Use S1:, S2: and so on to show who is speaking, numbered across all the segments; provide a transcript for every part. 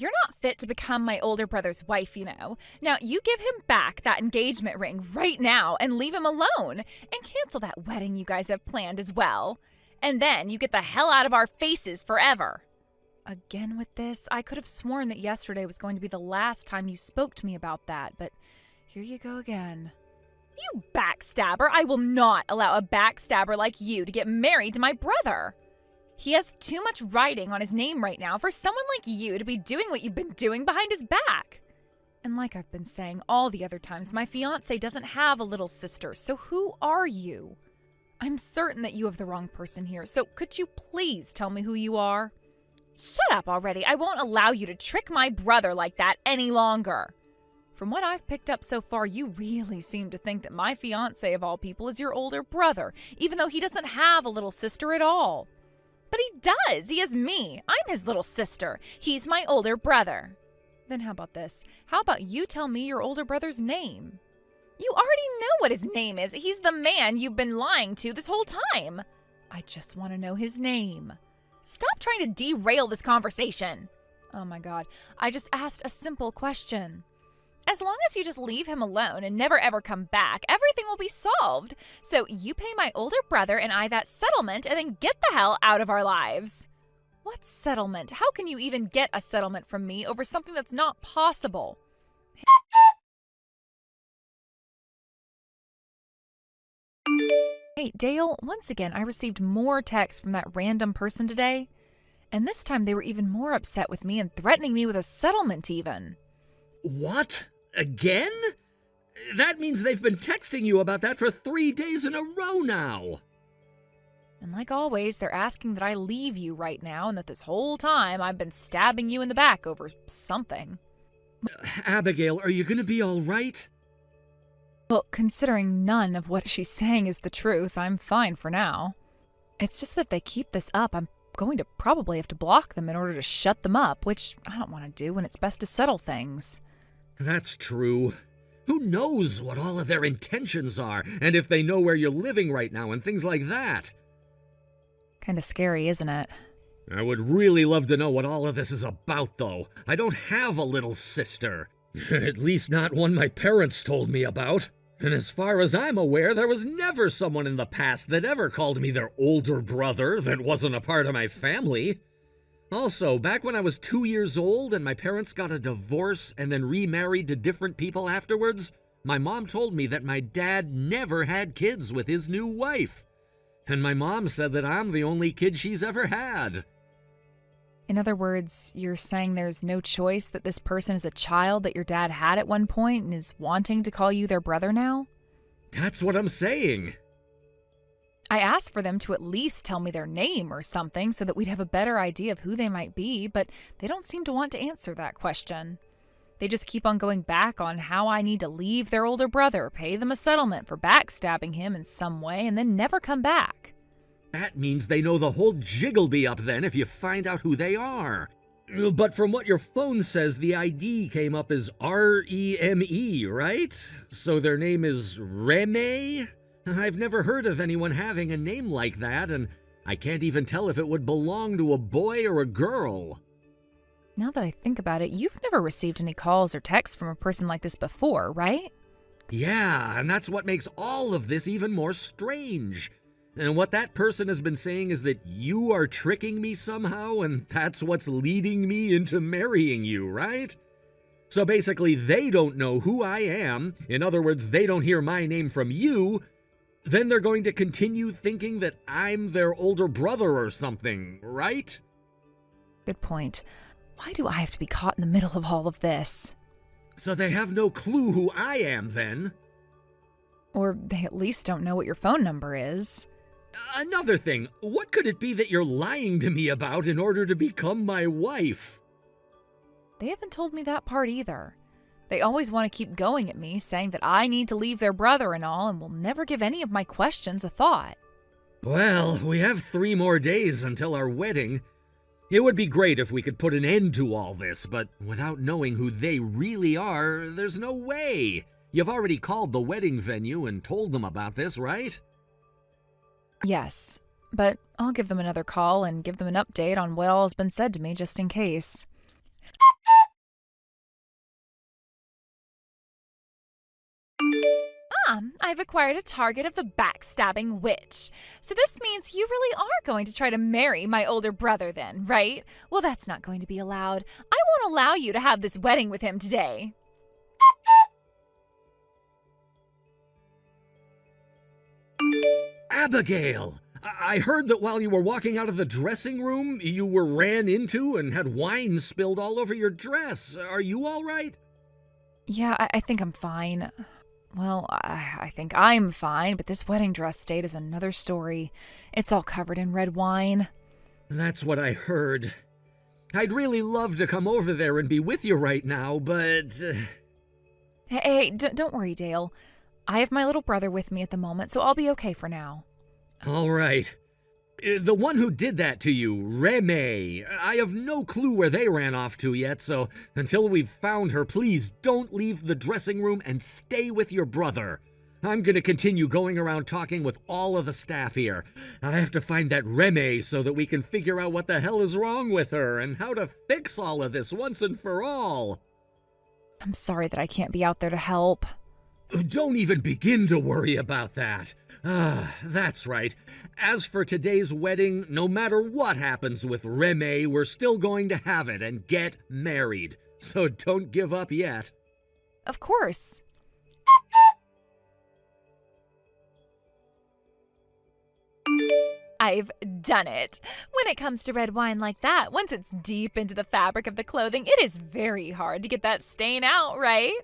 S1: you're not fit to become my older brother's wife, you know. Now, you give him back that engagement ring right now and leave him alone, and cancel that wedding you guys have planned as well. And then you get the hell out of our faces forever. Again with this, I could have sworn that yesterday was going to be the last time you spoke to me about that, but here you go again. You backstabber! I will not allow a backstabber like you to get married to my brother. He has too much writing on his name right now for someone like you to be doing what you've been doing behind his back. And like I've been saying all the other times, my fiancé doesn't have a little sister, so who are you? I'm certain that you have the wrong person here, so could you please tell me who you are? Shut up already. I won't allow you to trick my brother like that any longer. From what I've picked up so far, you really seem to think that my fiancé of all people is your older brother, even though he doesn't have a little sister at all. But he does. He has me. I'm his little sister. He's my older brother. Then how about this? How about you tell me your older brother's name? You already know what his name is. He's the man you've been lying to this whole time. I just want to know his name. Stop trying to derail this conversation. Oh my God. I just asked a simple question. As long as you just leave him alone and never ever come back, everything will be solved. So you pay my older brother and I that settlement and then get the hell out of our lives. What settlement? How can you even get a settlement from me over something that's not possible? Hey, Dale, once again, I received more texts from that random person today. And this time they were even more upset with me and threatening me with a settlement even.
S2: What? Again? That means they've been texting you about that for 3 days in a row now.
S1: And like always, they're asking that I leave you right now and that this whole time I've been stabbing you in the back over something.
S2: Abigail, are you going to be all right?
S1: Well, considering none of what she's saying is the truth, I'm fine for now. It's just that if they keep this up, I'm going to probably have to block them in order to shut them up, which I don't want to do when it's best to settle things.
S2: That's true. Who knows what all of their intentions are, and if they know where you're living right now and things like that.
S1: Kinda scary, isn't it?
S2: I would really love to know what all of this is about, though. I don't have a little sister. At least not one my parents told me about. And as far as I'm aware, there was never someone in the past that ever called me their older brother that wasn't a part of my family. Also, back when I was 2 years old and my parents got a divorce and then remarried to different people afterwards, my mom told me that my dad never had kids with his new wife. And my mom said that I'm the only kid she's ever had.
S1: In other words, you're saying there's no choice that this person is a child that your dad had at one point and is wanting to call you their brother now?
S2: That's what I'm saying.
S1: I asked for them to at least tell me their name or something so that we'd have a better idea of who they might be, but they don't seem to want to answer that question. They just keep on going back on how I need to leave their older brother, pay them a settlement for backstabbing him in some way, and then never come back.
S2: That means they know the whole jig'll be up then if you find out who they are. But from what your phone says, the ID came up as R-E-M-E, right? So their name is Reme? I've never heard of anyone having a name like that, and I can't even tell if it would belong to a boy or a girl.
S1: Now that I think about it, you've never received any calls or texts from a person like this before, right?
S2: Yeah, and that's what makes all of this even more strange. And what that person has been saying is that you are tricking me somehow, and that's what's leading me into marrying you, right? So basically, they don't know who I am. In other words, they don't hear my name from you. Then they're going to continue thinking that I'm their older brother or something, right?
S1: Good point. Why do I have to be caught in the middle of all of this?
S2: So they have no clue who I am, then?
S1: Or they at least don't know what your phone number is.
S2: Another thing, what could it be that you're lying to me about in order to become my wife?
S1: They haven't told me that part either. They always want to keep going at me, saying that I need to leave their brother and all, and will never give any of my questions a thought.
S2: Well, we have 3 more days until our wedding. It would be great if we could put an end to all this, but without knowing who they really are, there's no way. You've already called the wedding venue and told them about this, right?
S1: Yes, but I'll give them another call and give them an update on what all has been said to me just in case. I've acquired a target of the backstabbing witch. So this means you really are going to try to marry my older brother then, right? Well, that's not going to be allowed. I won't allow you to have this wedding with him today.
S2: Abigail! I heard that while you were walking out of the dressing room, you were ran into and had wine spilled all over your dress. Are you all right?
S1: Yeah, I think I'm fine. Well, I think I'm fine, but this wedding dress state is another story. It's all covered in red wine.
S2: That's what I heard. I'd really love to come over there and be with you right now, but...
S1: Hey, don't worry, Dale. I have my little brother with me at the moment, so I'll be okay for now.
S2: All right. The one who did that to you, Reme, I have no clue where they ran off to yet, so until we've found her, please don't leave the dressing room and stay with your brother. I'm going to continue going around talking with all of the staff here. I have to find that Reme so that we can figure out what the hell is wrong with her and how to fix all of this once and for all.
S1: I'm sorry that I can't be out there to help.
S2: Don't even begin to worry about that. That's right. As for today's wedding, no matter what happens with Reme, we're still going to have it and get married. So don't give up yet.
S1: Of course. I've done it. When it comes to red wine like that, once it's deep into the fabric of the clothing, it is very hard to get that stain out, right?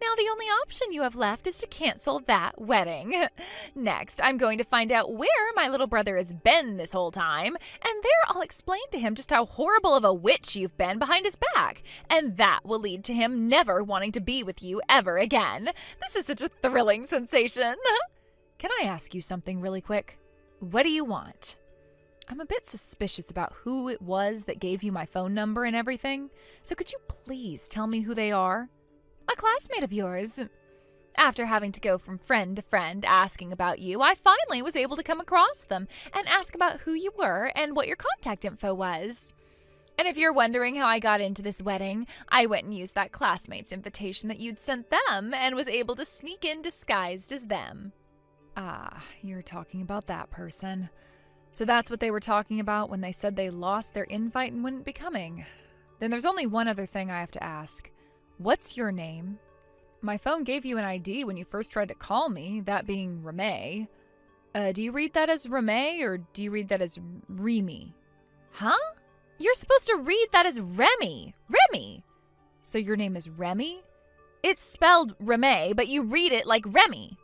S1: Now the only option you have left is to cancel that wedding. Next, I'm going to find out where my little brother has been this whole time, and there I'll explain to him just how horrible of a witch you've been behind his back, and that will lead to him never wanting to be with you ever again. This is such a thrilling sensation. Can I ask you something really quick? What do you want? I'm a bit suspicious about who it was that gave you my phone number and everything, so could you please tell me who they are? A classmate of yours. After having to go from friend to friend asking about you, I finally was able to come across them and ask about who you were and what your contact info was. And if you're wondering how I got into this wedding, I went and used that classmate's invitation that you'd sent them and was able to sneak in disguised as them. Ah, you're talking about that person. So that's what they were talking about when they said they lost their invite and wouldn't be coming. Then there's only one other thing I have to ask. What's your name? My phone gave you an ID when you first tried to call me, that being Reme. Do you read that as Reme or do you read that as Remy? Huh? You're supposed to read that as Remy. Remy. So your name is Remy? It's spelled Reme, but you read it like Remy.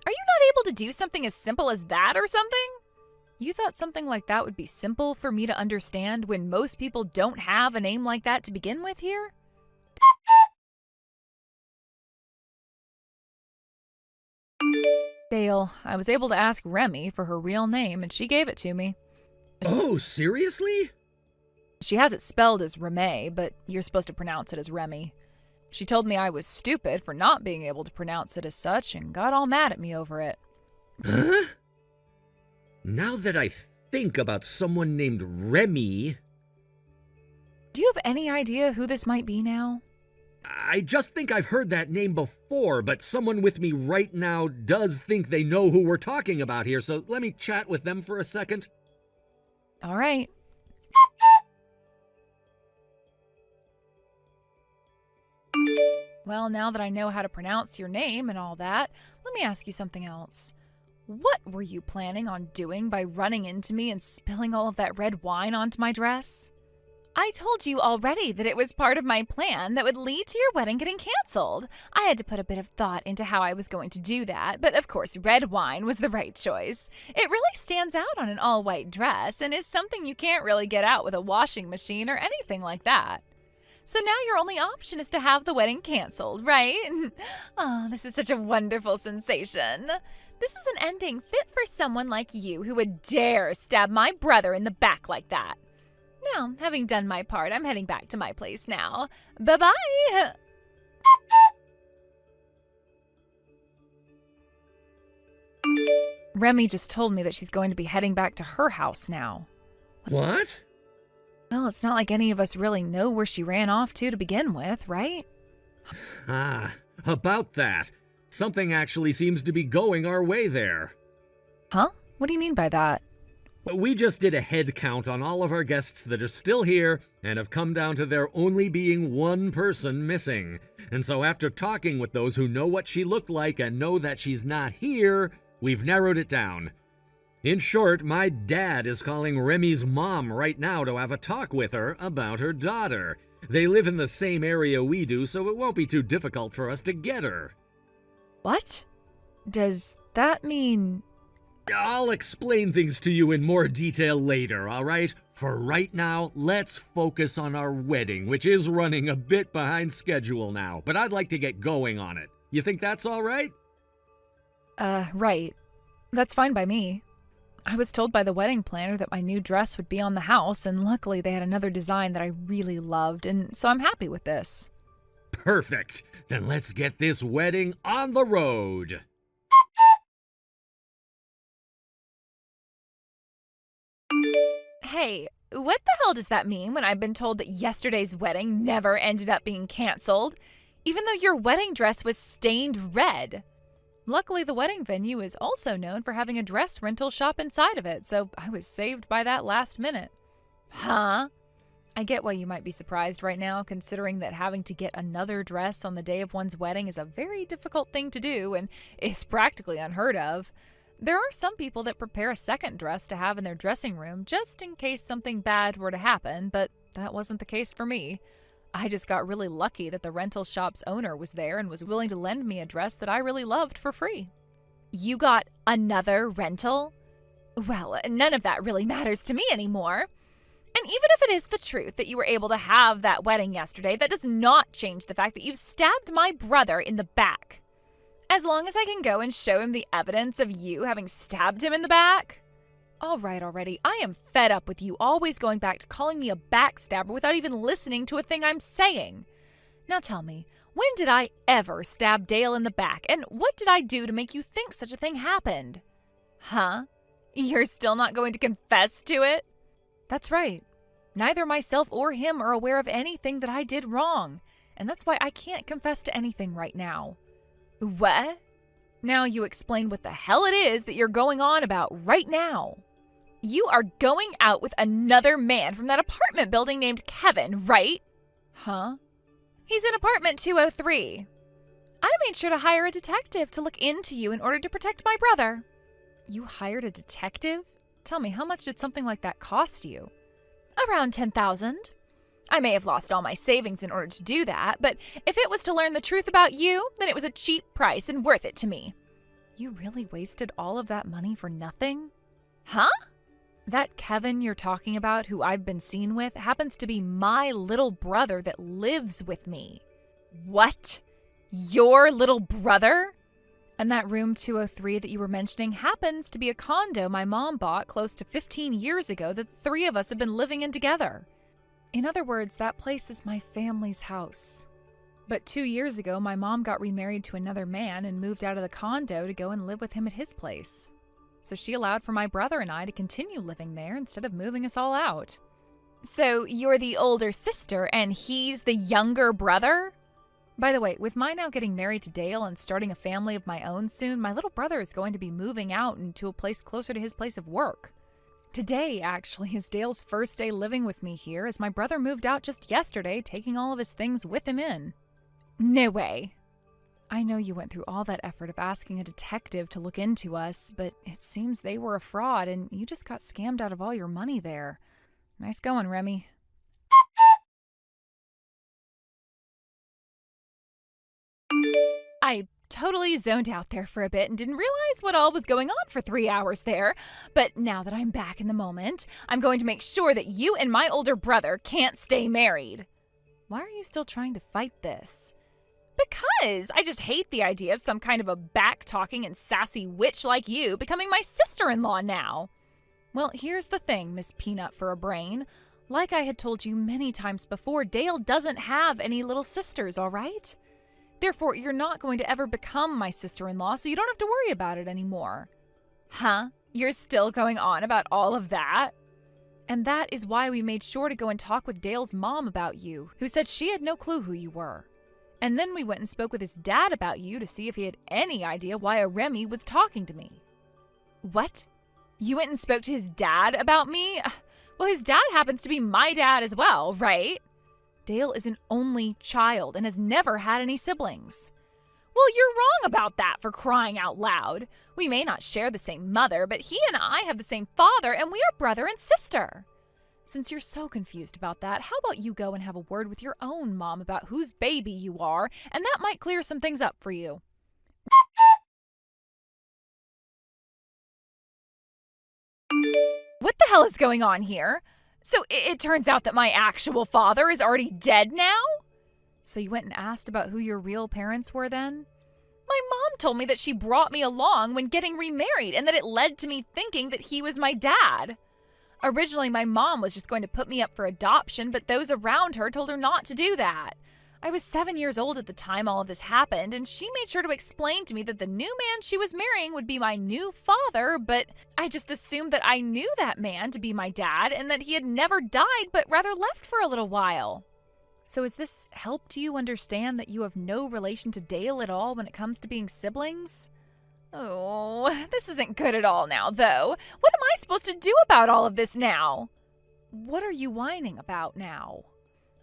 S1: Are you not able to do something as simple as that or something? You thought something like that would be simple for me to understand when most people don't have a name like that to begin with here? Dale, I was able to ask Remy for her real name and she gave it to me.
S2: Oh, seriously?
S1: She has it spelled as Reme, but you're supposed to pronounce it as Remy. She told me I was stupid for not being able to pronounce it as such and got all mad at me over it.
S2: Huh? Now that I think about someone named Remy...
S1: Do you have any idea who this might be now?
S2: I just think I've heard that name before, but someone with me right now does think they know who we're talking about here, so let me chat with them for a second.
S1: All right. Well, now that I know how to pronounce your name and all that, let me ask you something else. What were you planning on doing by running into me and spilling all of that red wine onto my dress? I told you already that it was part of my plan that would lead to your wedding getting canceled. I had to put a bit of thought into how I was going to do that, but of course red wine was the right choice. It really stands out on an all-white dress and is something you can't really get out with a washing machine or anything like that. So now your only option is to have the wedding canceled, right? Oh, this is such a wonderful sensation. This is an ending fit for someone like you who would dare stab my brother in the back like that. Now, having done my part, I'm heading back to my place now. Bye-bye! Remy just told me that she's going to be heading back to her house now.
S2: What?
S1: Well, it's not like any of us really know where she ran off to begin with, right?
S2: Ah, about that. Something actually seems to be going our way there.
S1: Huh? What do you mean by that?
S2: We just did a head count on all of our guests that are still here and have come down to there only being one person missing. And so after talking with those who know what she looked like and know that she's not here, we've narrowed it down. In short, my dad is calling Remy's mom right now to have a talk with her about her daughter. They live in the same area we do, so it won't be too difficult for us to get her.
S1: What? Does that mean...
S2: I'll explain things to you in more detail later, all right? For right now, let's focus on our wedding, which is running a bit behind schedule now, but I'd like to get going on it. You think that's all right?
S1: Right. That's fine by me. I was told by the wedding planner that my new dress would be on the house, and luckily they had another design that I really loved, and so I'm happy with this.
S2: Perfect. Then let's get this wedding on the road.
S1: Hey, what the hell does that mean when I've been told that yesterday's wedding never ended up being canceled, even though your wedding dress was stained red? Luckily, the wedding venue is also known for having a dress rental shop inside of it, so I was saved by that last minute. Huh? I get why you might be surprised right now, considering that having to get another dress on the day of one's wedding is a very difficult thing to do and is practically unheard of. There are some people that prepare a second dress to have in their dressing room just in case something bad were to happen, but that wasn't the case for me. I just got really lucky that the rental shop's owner was there and was willing to lend me a dress that I really loved for free. You got another rental? Well, none of that really matters to me anymore. And even if it is the truth that you were able to have that wedding yesterday, that does not change the fact that you've stabbed my brother in the back. As long as I can go and show him the evidence of you having stabbed him in the back. All right already, I am fed up with you always going back to calling me a backstabber without even listening to a thing I'm saying. Now tell me, when did I ever stab Dale in the back, and what did I do to make you think such a thing happened? Huh? You're still not going to confess to it? That's right. Neither myself or him are aware of anything that I did wrong, and that's why I can't confess to anything right now. What? Now you explain what the hell it is that you're going on about right now. You are going out with another man from that apartment building named Kevin, right? Huh? He's in apartment 203. I made sure to hire a detective to look into you in order to protect my brother. You hired a detective? Tell me, how much did something like that cost you? Around $10,000. I may have lost all my savings in order to do that, but if it was to learn the truth about you, then it was a cheap price and worth it to me. You really wasted all of that money for nothing? Huh? That Kevin you're talking about, who I've been seen with, happens to be my little brother that lives with me. What? Your little brother? And that room 203 that you were mentioning happens to be a condo my mom bought close to 15 years ago that the three of us have been living in together. In other words, that place is my family's house. But 2 years ago, my mom got remarried to another man and moved out of the condo to go and live with him at his place. So she allowed for my brother and I to continue living there instead of moving us all out. So you're the older sister and he's the younger brother? By the way, with my now getting married to Dale and starting a family of my own soon, my little brother is going to be moving out into a place closer to his place of work. Today, actually, is Dale's first day living with me here, as my brother moved out just yesterday, taking all of his things with him in. No way. I know you went through all that effort of asking a detective to look into us, but it seems they were a fraud and you just got scammed out of all your money there. Nice going, Remy. I totally zoned out there for a bit and didn't realize what all was going on for 3 hours there. But now that I'm back in the moment, I'm going to make sure that you and my older brother can't stay married. Why are you still trying to fight this? Because I just hate the idea of some kind of a back-talking and sassy witch like you becoming my sister-in-law now. Well, here's the thing, Miss Peanut for a Brain. Like I had told you many times before, Dale doesn't have any little sisters, all right? Therefore, you're not going to ever become my sister-in-law, so you don't have to worry about it anymore. Huh? You're still going on about all of that? And that is why we made sure to go and talk with Dale's mom about you, who said she had no clue who you were. And then we went and spoke with his dad about you to see if he had any idea why a Remy was talking to me. What? You went and spoke to his dad about me? Well, his dad happens to be my dad as well, right? Dale is an only child and has never had any siblings. Well, you're wrong about that, for crying out loud. We may not share the same mother, but he and I have the same father, and we are brother and sister. Since you're so confused about that, how about you go and have a word with your own mom about whose baby you are, and that might clear some things up for you. What the hell is going on here? So it turns out that my actual father is already dead now? So you went and asked about who your real parents were then? My mom told me that she brought me along when getting remarried and that it led to me thinking that he was my dad. Originally, my mom was just going to put me up for adoption, but those around her told her not to do that. I was 7 years old at the time all of this happened, and she made sure to explain to me that the new man she was marrying would be my new father, but I just assumed that I knew that man to be my dad and that he had never died, but rather left for a little while. So has this helped you understand that you have no relation to Dale at all when it comes to being siblings? Oh, this isn't good at all now, though. What am I supposed to do about all of this now? What are you whining about now?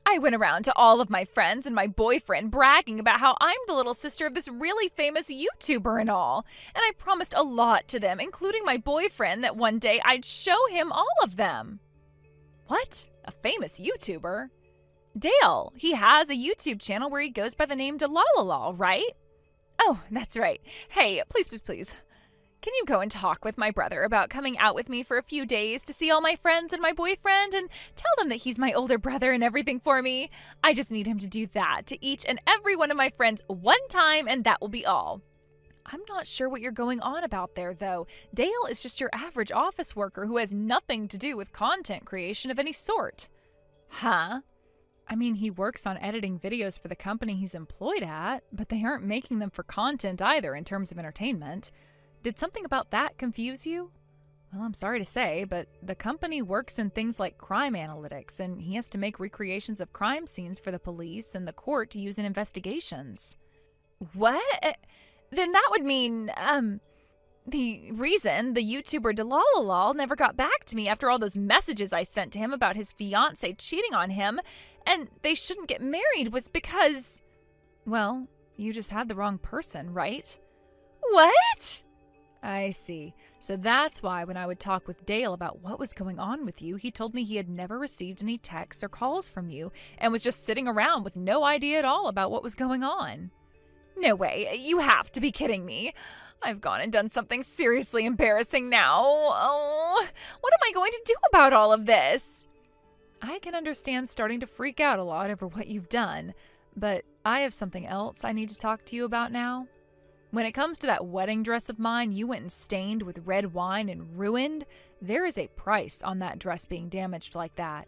S1: I went around to all of my friends and my boyfriend bragging about how I'm the little sister of this really famous YouTuber and all. And I promised a lot to them, including my boyfriend, that one day I'd show him all of them. What? A famous YouTuber? Dale. He has a YouTube channel where he goes by the name Delalala, right? Oh, that's right. Hey, please. Can you go and talk with my brother about coming out with me for a few days to see all my friends and my boyfriend and tell them that he's my older brother and everything for me? I just need him to do that to each and every one of my friends one time, and that will be all. I'm not sure what you're going on about there, though. Dale is just your average office worker who has nothing to do with content creation of any sort. Huh? I mean, he works on editing videos for the company he's employed at, but they aren't making them for content either in terms of entertainment. Did something about that confuse you? Well, I'm sorry to say, but the company works in things like crime analytics, and he has to make recreations of crime scenes for the police and the court to use in investigations. What? Then that would mean, the reason the YouTuber Delalala never got back to me after all those messages I sent to him about his fiancée cheating on him, and they shouldn't get married, was because, well, you just had the wrong person, right? What? I see. So that's why when I would talk with Dale about what was going on with you, he told me he had never received any texts or calls from you and was just sitting around with no idea at all about what was going on. No way. You have to be kidding me. I've gone and done something seriously embarrassing now. Oh, what am I going to do about all of this? I can understand starting to freak out a lot over what you've done, but I have something else I need to talk to you about now. When it comes to that wedding dress of mine you went and stained with red wine and ruined, there is a price on that dress being damaged like that.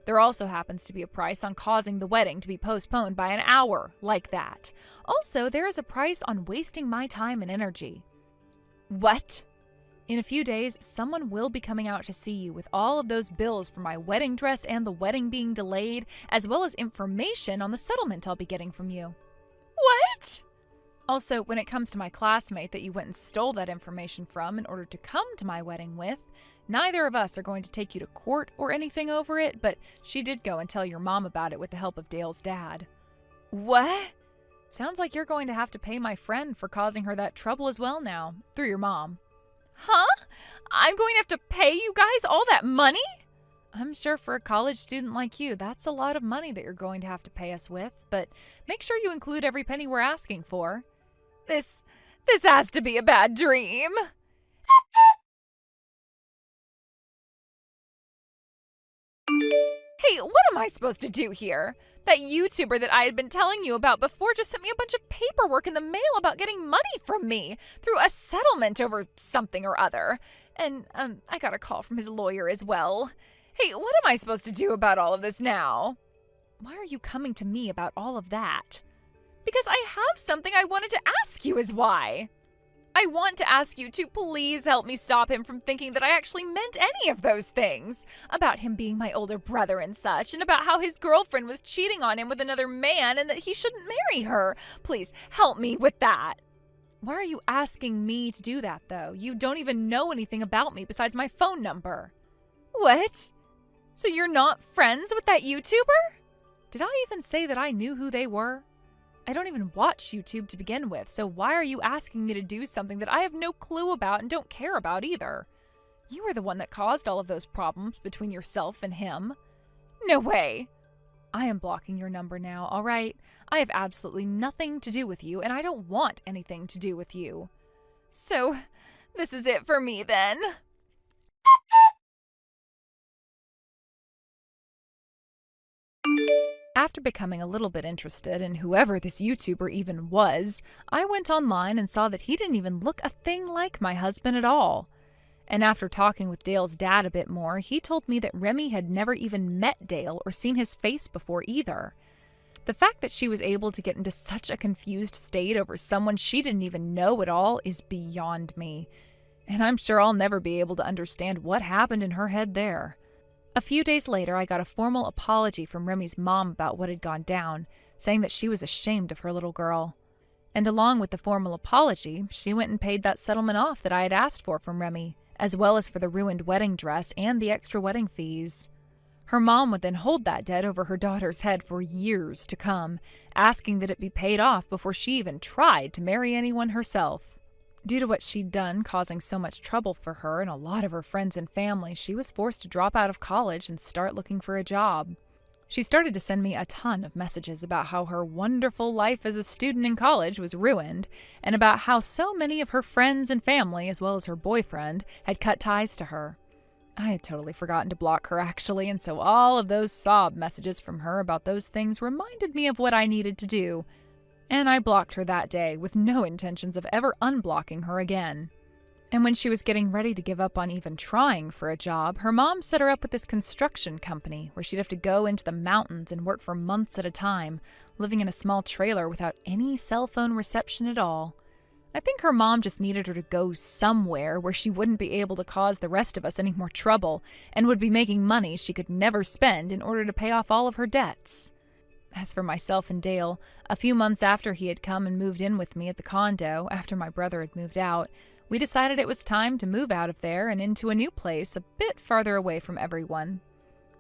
S1: There also happens to be a price on causing the wedding to be postponed by an hour like that. Also, there is a price on wasting my time and energy. What? In a few days, someone will be coming out to see you with all of those bills for my wedding dress and the wedding being delayed, as well as information on the settlement I'll be getting from you. What? Also, when it comes to my classmate that you went and stole that information from in order to come to my wedding with, neither of us are going to take you to court or anything over it, but she did go and tell your mom about it with the help of Dale's dad. What? Sounds like you're going to have to pay my friend for causing her that trouble as well now, through your mom. Huh? I'm going to have to pay you guys all that money? I'm sure for a college student like you, that's a lot of money that you're going to have to pay us with, but make sure you include every penny we're asking for. This has to be a bad dream. Hey, what am I supposed to do here? That YouTuber that I had been telling you about before just sent me a bunch of paperwork in the mail about getting money from me through a settlement over something or other. And I got a call from his lawyer as well. Hey, what am I supposed to do about all of this now? Why are you coming to me about all of that? Because I have something I wanted to ask you is why. I want to ask you to please help me stop him from thinking that I actually meant any of those things. About him being my older brother and such, and about how his girlfriend was cheating on him with another man and that he shouldn't marry her. Please help me with that. Why are you asking me to do that, though? You don't even know anything about me besides my phone number. What? So you're not friends with that YouTuber? Did I even say that I knew who they were? I don't even watch YouTube to begin with, so why are you asking me to do something that I have no clue about and don't care about either? You were the one that caused all of those problems between yourself and him. No way. I am blocking your number now, all right? I have absolutely nothing to do with you, and I don't want anything to do with you. So, this is it for me then. After becoming a little bit interested in whoever this YouTuber even was, I went online and saw that he didn't even look a thing like my husband at all. And after talking with Dale's dad a bit more, he told me that Remy had never even met Dale or seen his face before either. The fact that she was able to get into such a confused state over someone she didn't even know at all is beyond me. And I'm sure I'll never be able to understand what happened in her head there. A few days later, I got a formal apology from Remy's mom about what had gone down, saying that she was ashamed of her little girl. And along with the formal apology, she went and paid that settlement off that I had asked for from Remy, as well as for the ruined wedding dress and the extra wedding fees. Her mom would then hold that debt over her daughter's head for years to come, asking that it be paid off before she even tried to marry anyone herself. Due to what she'd done causing so much trouble for her and a lot of her friends and family, she was forced to drop out of college and start looking for a job. She started to send me a ton of messages about how her wonderful life as a student in college was ruined, and about how so many of her friends and family, as well as her boyfriend, had cut ties to her. I had totally forgotten to block her, actually, and so all of those sob messages from her about those things reminded me of what I needed to do. And I blocked her that day with no intentions of ever unblocking her again. And when she was getting ready to give up on even trying for a job, her mom set her up with this construction company where she'd have to go into the mountains and work for months at a time, living in a small trailer without any cell phone reception at all. I think her mom just needed her to go somewhere where she wouldn't be able to cause the rest of us any more trouble and would be making money she could never spend in order to pay off all of her debts. As for myself and Dale, a few months after he had come and moved in with me at the condo after my brother had moved out, we decided it was time to move out of there and into a new place a bit farther away from everyone.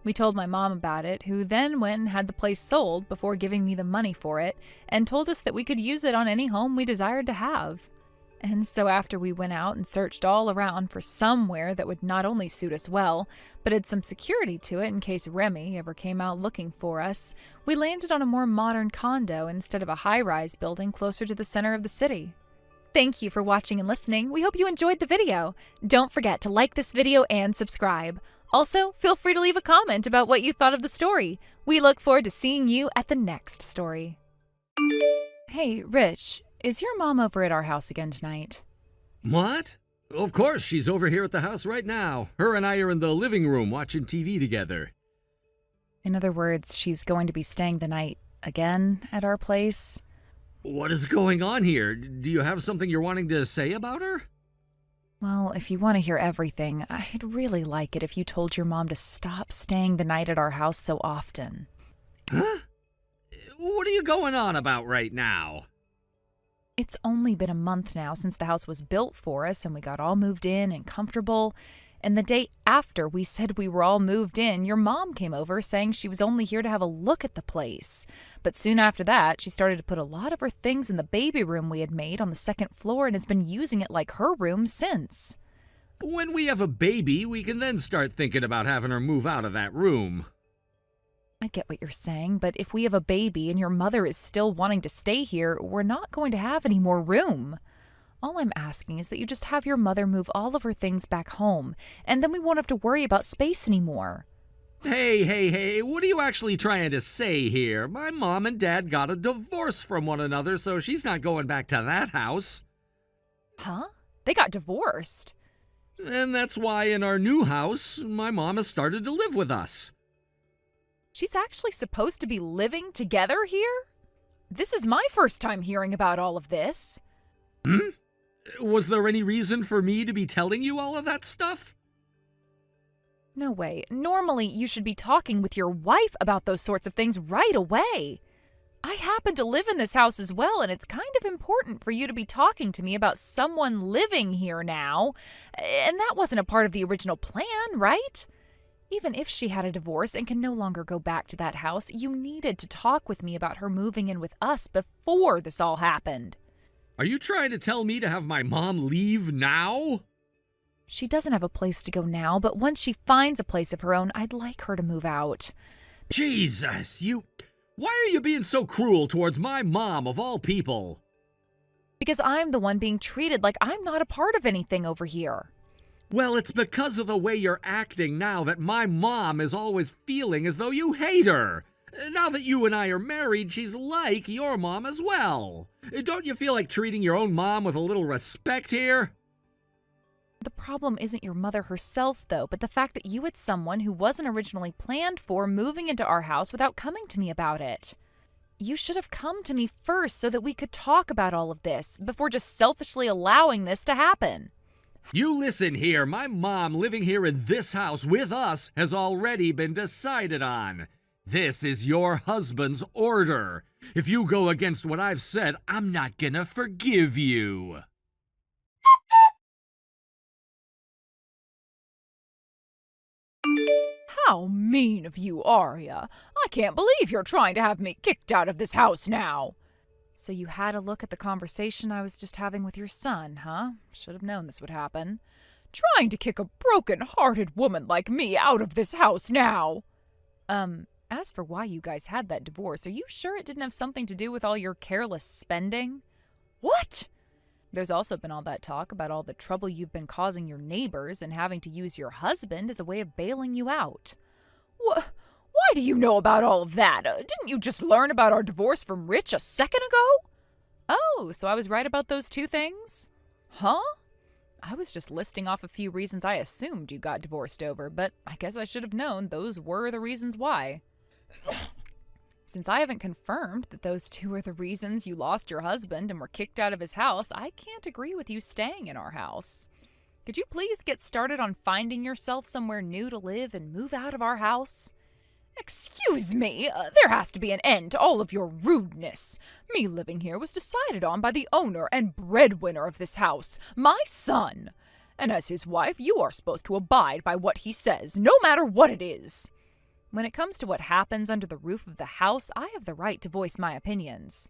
S1: We told my mom about it, who then went and had the place sold before giving me the money for it, and told us that we could use it on any home we desired to have. And so after we went out and searched all around for somewhere that would not only suit us well, but had some security to it in case Remy ever came out looking for us, we landed on a more modern condo instead of a high-rise building closer to the center of the city. Thank you for watching and listening. We hope you enjoyed the video. Don't forget to like this video and subscribe. Also, feel free to leave a comment about what you thought of the story. We look forward to seeing you at the next story. Hey, Rich. Is your mom over at our house again tonight?
S2: What? Of course, she's over here at the house right now. Her and I are in the living room watching TV together.
S1: In other words, she's going to be staying the night again at our place?
S2: What is going on here? Do you have something you're wanting to say about her?
S1: Well, if you want to hear everything, I'd really like it if you told your mom to stop staying the night at our house so often.
S2: Huh? What are you going on about right now?
S1: It's only been a month now since the house was built for us and we got all moved in and comfortable. And the day after we said we were all moved in, your mom came over saying she was only here to have a look at the place. But soon after that, she started to put a lot of her things in the baby room we had made on the second floor and has been using it like her room since.
S2: When we have a baby, we can then start thinking about having her move out of that room.
S1: I get what you're saying, but if we have a baby and your mother is still wanting to stay here, we're not going to have any more room. All I'm asking is that you just have your mother move all of her things back home, and then we won't have to worry about space anymore.
S2: Hey, what are you actually trying to say here? My mom and dad got a divorce from one another, so she's not going back to that house.
S1: Huh? They got divorced?
S2: And that's why in our new house, my mom has started to live with us.
S1: She's actually supposed to be living together here? This is my first time hearing about all of this.
S2: Was there any reason for me to be telling you all of that stuff?
S1: No way. Normally, you should be talking with your wife about those sorts of things right away. I happen to live in this house as well, and it's kind of important for you to be talking to me about someone living here now. And that wasn't a part of the original plan, right? Even if she had a divorce and can no longer go back to that house, you needed to talk with me about her moving in with us before this all happened.
S2: Are you trying to tell me to have my mom leave now?
S1: She doesn't have a place to go now, but once she finds a place of her own, I'd like her to move out.
S2: Jesus, why are you being so cruel towards my mom of all people?
S1: Because I'm the one being treated like I'm not a part of anything over here.
S2: Well, it's because of the way you're acting now that my mom is always feeling as though you hate her. Now that you and I are married, she's like your mom as well. Don't you feel like treating your own mom with a little respect here?
S1: The problem isn't your mother herself, though, but the fact that you had someone who wasn't originally planned for moving into our house without coming to me about it. You should have come to me first so that we could talk about all of this before just selfishly allowing this to happen.
S2: You listen here, my mom living here in this house with us has already been decided on. This is your husband's order. If you go against what I've said, I'm not gonna forgive you.
S1: How mean of you, Arya. I can't believe you're trying to have me kicked out of this house now. So you had a look at the conversation I was just having with your son, huh? Should have known this would happen. Trying to kick a broken-hearted woman like me out of this house now. As for why you guys had that divorce, are you sure it didn't have something to do with all your careless spending? What? There's also been all that talk about all the trouble you've been causing your neighbors and having to use your husband as a way of bailing you out. Why do you know about all of that? Didn't you just learn about our divorce from Rich a second ago? Oh, so I was right about those two things? Huh? I was just listing off a few reasons I assumed you got divorced over, but I guess I should have known those were the reasons why. Since I haven't confirmed that those two are the reasons you lost your husband and were kicked out of his house, I can't agree with you staying in our house. Could you please get started on finding yourself somewhere new to live and move out of our house? Excuse me, there has to be an end to all of your rudeness. Me living here was decided on by the owner and breadwinner of this house, my son. And as his wife, you are supposed to abide by what he says, no matter what it is. When it comes to what happens under the roof of the house, I have the right to voice my opinions.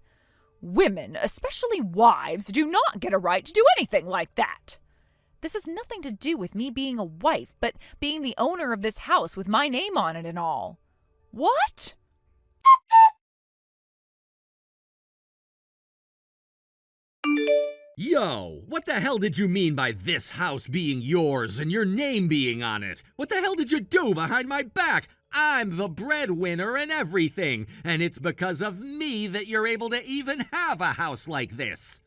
S1: Women, especially wives, do not get a right to do anything like that. This has nothing to do with me being a wife, but being the owner of this house with my name on it and all. What?
S2: Yo, what the hell did you mean by this house being yours and your name being on it? What the hell did you do behind my back? I'm the breadwinner and everything, and it's because of me that you're able to even have a house like this.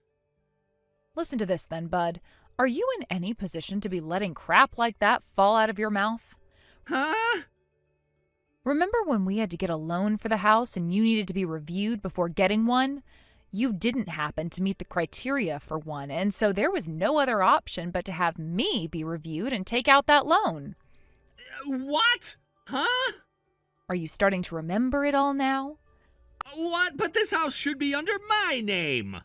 S1: Listen to this then, bud. Are you in any position to be letting crap like that fall out of your mouth?
S2: Huh?
S1: Remember when we had to get a loan for the house and you needed to be reviewed before getting one? You didn't happen to meet the criteria for one, and so there was no other option but to have me be reviewed and take out that loan.
S2: What? Huh?
S1: Are you starting to remember it all now?
S2: What? But this house should be under my name.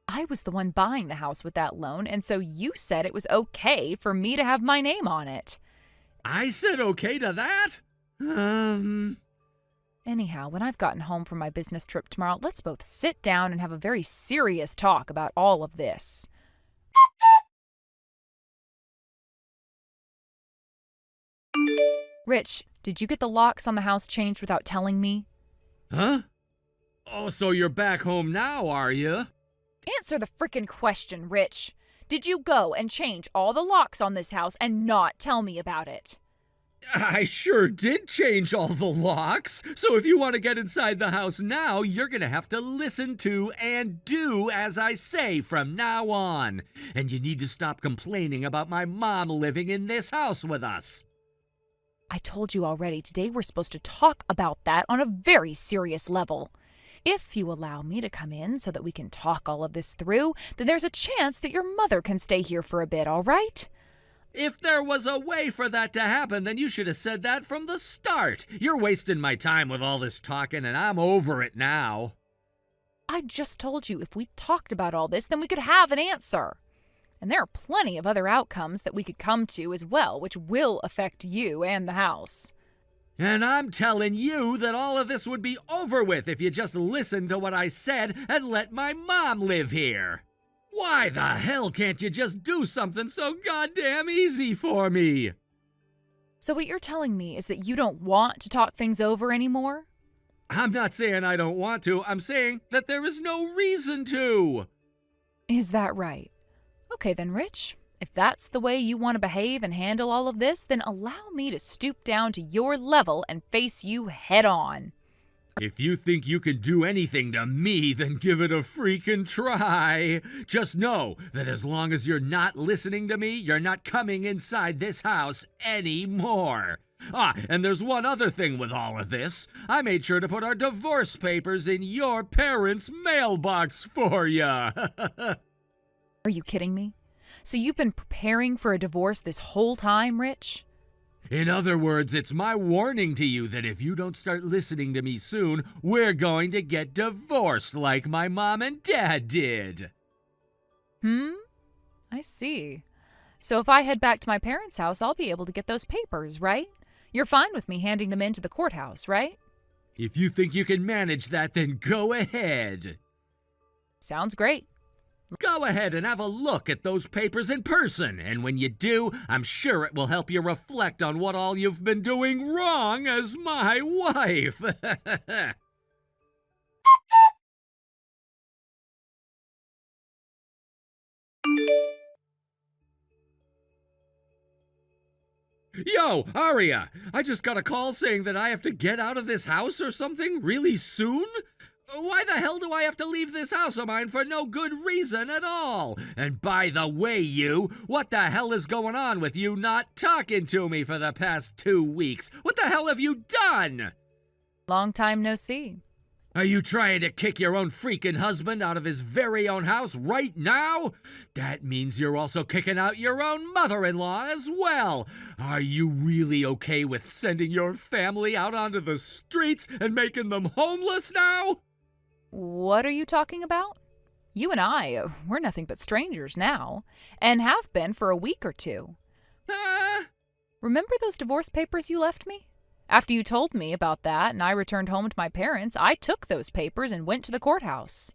S1: I was the one buying the house with that loan, and so you said it was okay for me to have my name on it.
S2: I said okay to that?
S1: Anyhow, when I've gotten home from my business trip tomorrow, let's both sit down and have a very serious talk about all of this. Rich, did you get the locks on the house changed without telling me?
S2: Huh? Oh, so you're back home now, are you?
S1: Answer the frickin' question, Rich. Did you go and change all the locks on this house and not tell me about it?
S2: I sure did change all the locks. So if you want to get inside the house now, you're going to have to listen to and do as I say from now on. And you need to stop complaining about my mom living in this house with us.
S1: I told you already, today we're supposed to talk about that on a very serious level. If you allow me to come in so that we can talk all of this through, then there's a chance that your mother can stay here for a bit, all right?
S2: If there was a way for that to happen, then you should have said that from the start. You're wasting my time with all this talking, and I'm over it now.
S1: I just told you if we talked about all this, then we could have an answer. And there are plenty of other outcomes that we could come to as well, which will affect you and the house.
S2: And I'm telling you that all of this would be over with if you just listened to what I said and let my mom live here. Why the hell can't you just do something so goddamn easy for me?
S1: So what you're telling me is that you don't want to talk things over anymore?
S2: I'm not saying I don't want to. I'm saying that there is no reason to.
S1: Is that right? Okay then, Rich. If that's the way you want to behave and handle all of this, then allow me to stoop down to your level and face you head on.
S2: If you think you can do anything to me, then give it a freaking try. Just know that as long as you're not listening to me, you're not coming inside this house anymore. And there's one other thing with all of this. I made sure to put our divorce papers in your parents' mailbox for ya.
S1: Are you kidding me? So you've been preparing for a divorce this whole time, Rich?
S2: In other words, it's my warning to you that if you don't start listening to me soon, we're going to get divorced like my mom and dad did.
S1: I see. So if I head back to my parents' house, I'll be able to get those papers, right? You're fine with me handing them in to the courthouse, right?
S2: If you think you can manage that, then go ahead.
S1: Sounds great.
S2: Go ahead and have a look at those papers in person, and when you do, I'm sure it will help you reflect on what all you've been doing wrong as my wife. Yo, Aria, I just got a call saying that I have to get out of this house or something really soon? Why the hell do I have to leave this house of mine for no good reason at all? And by the way, what the hell is going on with you not talking to me for the past 2 weeks? What the hell have you done?
S1: Long time no see.
S2: Are you trying to kick your own freaking husband out of his very own house right now? That means you're also kicking out your own mother-in-law as well. Are you really okay with sending your family out onto the streets and making them homeless now?
S1: What are you talking about? You and I, we're nothing but strangers now, and have been for a week or two. Remember those divorce papers you left me? After you told me about that and I returned home to my parents, I took those papers and went to the courthouse.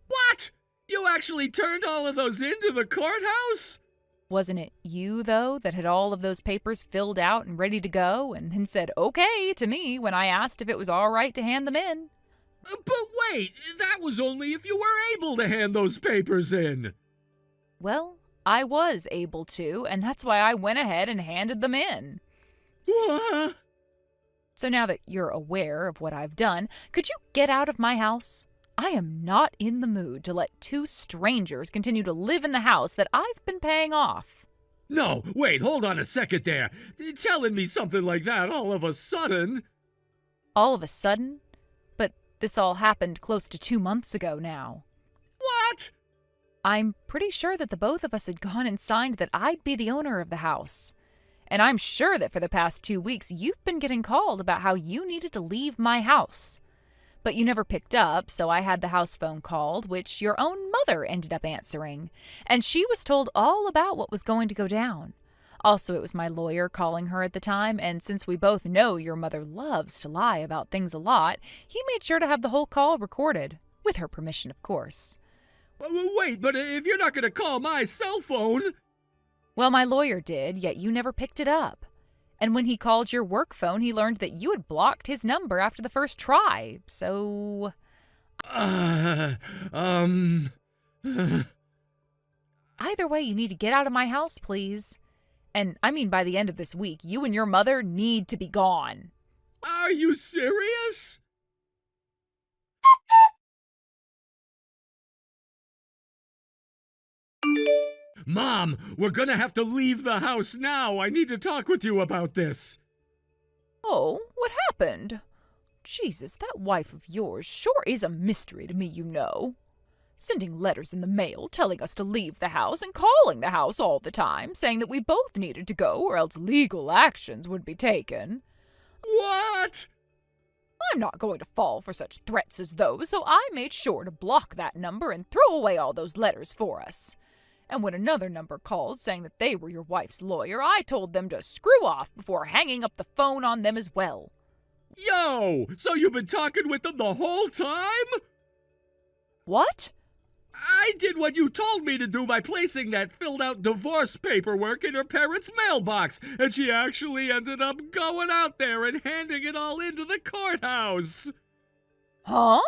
S2: What? You actually turned all of those into the courthouse?
S1: Wasn't it you, though, that had all of those papers filled out and ready to go and then said okay to me when I asked if it was all right to hand them in?
S2: But wait, that was only if you were able to hand those papers in.
S1: Well, I was able to, and that's why I went ahead and handed them in.
S2: What?
S1: So now that you're aware of what I've done, could you get out of my house? I am not in the mood to let 2 strangers continue to live in the house that I've been paying off.
S2: No, wait, hold on a second there. Telling me something like that all of a sudden.
S1: All of a sudden? But this all happened close to 2 months ago now.
S2: What?
S1: I'm pretty sure that the both of us had gone and signed that I'd be the owner of the house. And I'm sure that for the past 2 weeks you've been getting called about how you needed to leave my house. But you never picked up, so I had the house phone called, which your own mother ended up answering. And she was told all about what was going to go down. Also, it was my lawyer calling her at the time, and since we both know your mother loves to lie about things a lot, he made sure to have the whole call recorded. With her permission, of course.
S2: Wait, but if you're not going to call my cell phone...
S1: Well, my lawyer did, yet you never picked it up. And when he called your work phone, he learned that you had blocked his number after the first try, so...
S2: Either
S1: way, you need to get out of my house, please. And I mean by the end of this week, you and your mother need to be gone.
S2: Are you serious? Mom, we're gonna have to leave the house now. I need to talk with you about this.
S1: Oh, what happened? Jesus, that wife of yours sure is a mystery to me, you know. Sending letters in the mail telling us to leave the house and calling the house all the time, saying that we both needed to go or else legal actions would be taken.
S2: What?
S1: I'm not going to fall for such threats as those, so I made sure to block that number and throw away all those letters for us. And when another number called saying that they were your wife's lawyer, I told them to screw off before hanging up the phone on them as well.
S2: Yo, so you've been talking with them the whole time?
S1: What?
S2: I did what you told me to do by placing that filled-out divorce paperwork in her parents' mailbox, and she actually ended up going out there and handing it all into the courthouse.
S1: Huh?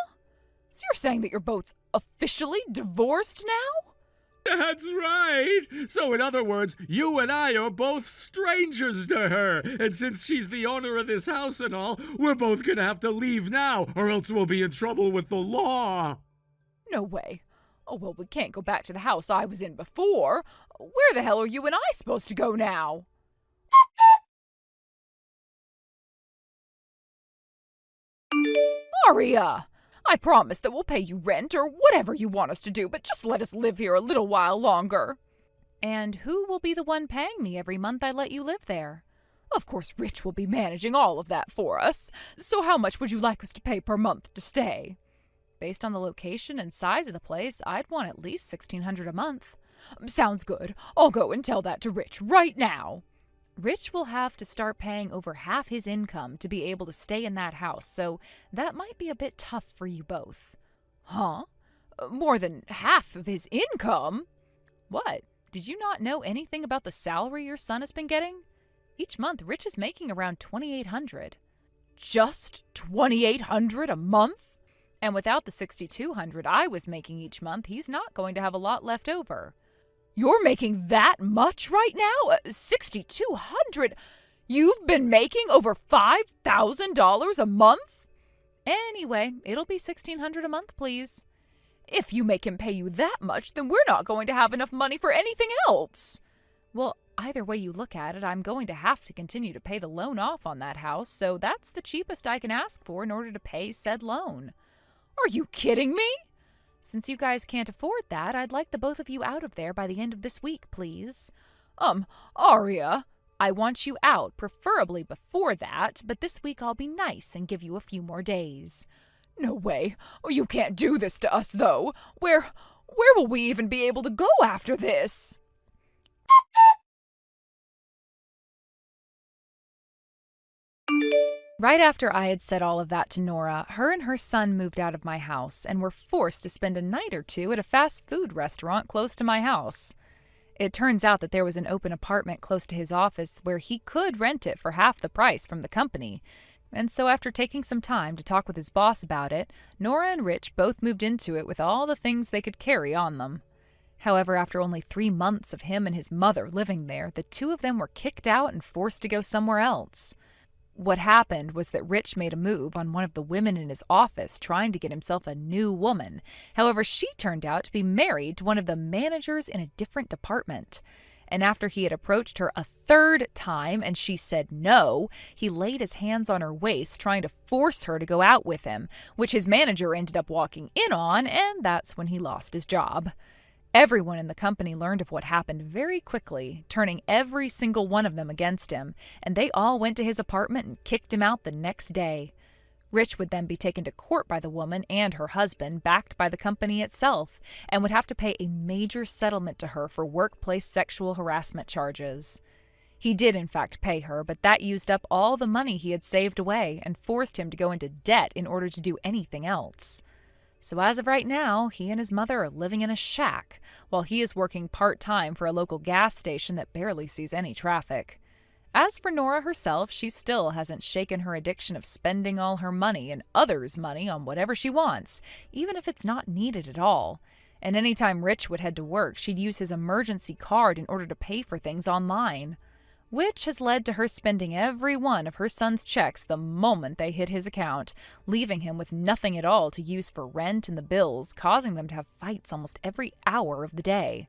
S1: So you're saying that you're both officially divorced now?
S2: That's right. So in other words, you and I are both strangers to her, and since she's the owner of this house and all, we're both gonna have to leave now, or else we'll be in trouble with the law.
S1: No way. Oh, well, we can't go back to the house I was in before. Where the hell are you and I supposed to go now? Aria! I promise that we'll pay you rent or whatever you want us to do, but just let us live here a little while longer. And who will be the one paying me every month I let you live there? Of course, Rich will be managing all of that for us. So how much would you like us to pay per month to stay? Based on the location and size of the place, I'd want at least $1,600 a month. Sounds good. I'll go and tell that to Rich right now. Rich will have to start paying over half his income to be able to stay in that house, so that might be a bit tough for you both. Huh? More than half of his income? What? Did you not know anything about the salary your son has been getting? Each month, Rich is making around $2,800. Just $2,800 a month? And without the $6,200 I was making each month, he's not going to have a lot left over. You're making that much right now? $6,200? You've been making over $5,000 a month? Anyway, it'll be $1,600 a month, please. If you make him pay you that much, then we're not going to have enough money for anything else. Well, either way you look at it, I'm going to have to continue to pay the loan off on that house, so that's the cheapest I can ask for in order to pay said loan. Are you kidding me? Since you guys can't afford that, I'd like the both of you out of there by the end of this week, please. Aria, I want you out, preferably before that, but this week I'll be nice and give you a few more days. No way. You can't do this to us, though. Where will we even be able to go after this? Right after I had said all of that to Nora, her and her son moved out of my house and were forced to spend a night or two at a fast food restaurant close to my house. It turns out that there was an open apartment close to his office where he could rent it for half the price from the company. And so after taking some time to talk with his boss about it, Nora and Rich both moved into it with all the things they could carry on them. However, after only 3 months of him and his mother living there, the two of them were kicked out and forced to go somewhere else. What happened was that Rich made a move on one of the women in his office trying to get himself a new woman. However, she turned out to be married to one of the managers in a different department. And after he had approached her a 3rd time and she said no, he laid his hands on her waist trying to force her to go out with him, which his manager ended up walking in on, and that's when he lost his job. Everyone in the company learned of what happened very quickly, turning every single one of them against him, and they all went to his apartment and kicked him out the next day. Rich would then be taken to court by the woman and her husband, backed by the company itself, and would have to pay a major settlement to her for workplace sexual harassment charges. He did in fact pay her, but that used up all the money he had saved away and forced him to go into debt in order to do anything else. So as of right now, he and his mother are living in a shack, while he is working part-time for a local gas station that barely sees any traffic. As for Nora herself, she still hasn't shaken her addiction of spending all her money and others' money on whatever she wants, even if it's not needed at all. And anytime Rich would head to work, she'd use his emergency card in order to pay for things online, which has led to her spending every one of her son's checks the moment they hit his account, leaving him with nothing at all to use for rent and the bills, causing them to have fights almost every hour of the day.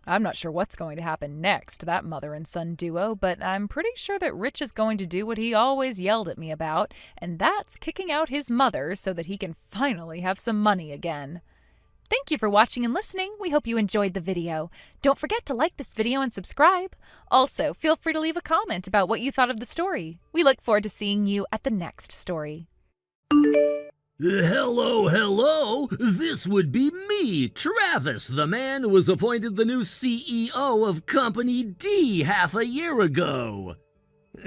S1: I'm not sure what's going to happen next to that mother and son duo, but I'm pretty sure that Rich is going to do what he always yelled at me about, and that's kicking out his mother so that he can finally have some money again. Thank you for watching and listening. We hope you enjoyed the video. Don't forget to like this video and subscribe. Also, feel free to leave a comment about what you thought of the story. We look forward to seeing you at the next story.
S2: Hello. This would be me, Travis, the man who was appointed the new CEO of Company D half a year ago.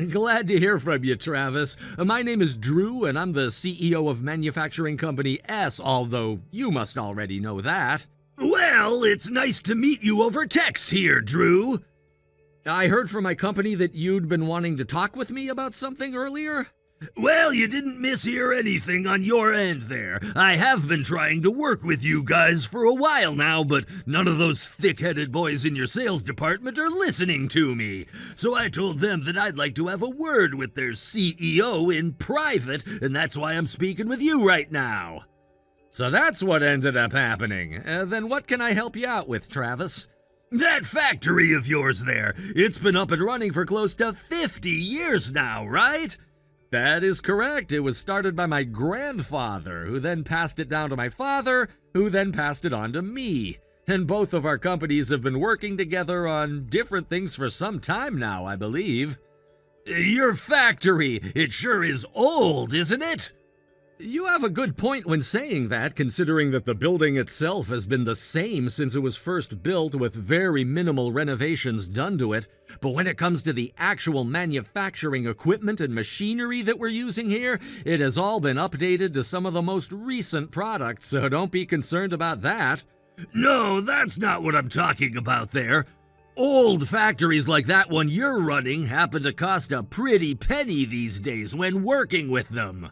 S2: Glad to hear from you, Travis. My name is Drew, and I'm the CEO of Manufacturing Company S, although you must already know that. Well, it's nice to meet you over text here, Drew. I heard from my company that you'd been wanting to talk with me about something earlier. Well, you didn't mishear anything on your end there. I have been trying to work with you guys for a while now, but none of those thick-headed boys in your sales department are listening to me. So I told them that I'd like to have a word with their CEO in private, and that's why I'm speaking with you right now. So that's what ended up happening. Then what can I help you out with, Travis? That factory of yours there, it's been up and running for close to 50 years now, right? That is correct. It was started by my grandfather, who then passed it down to my father, who then passed it on to me. And both of our companies have been working together on different things for some time now, I believe. Your factory, it sure is old, isn't it? You have a good point when saying that, considering that the building itself has been the same since it was first built with very minimal renovations done to it. But when it comes to the actual manufacturing equipment and machinery that we're using here, it has all been updated to some of the most recent products, so don't be concerned about that. No, that's not what I'm talking about there. Old factories like that one you're running happen to cost a pretty penny these days when working with them.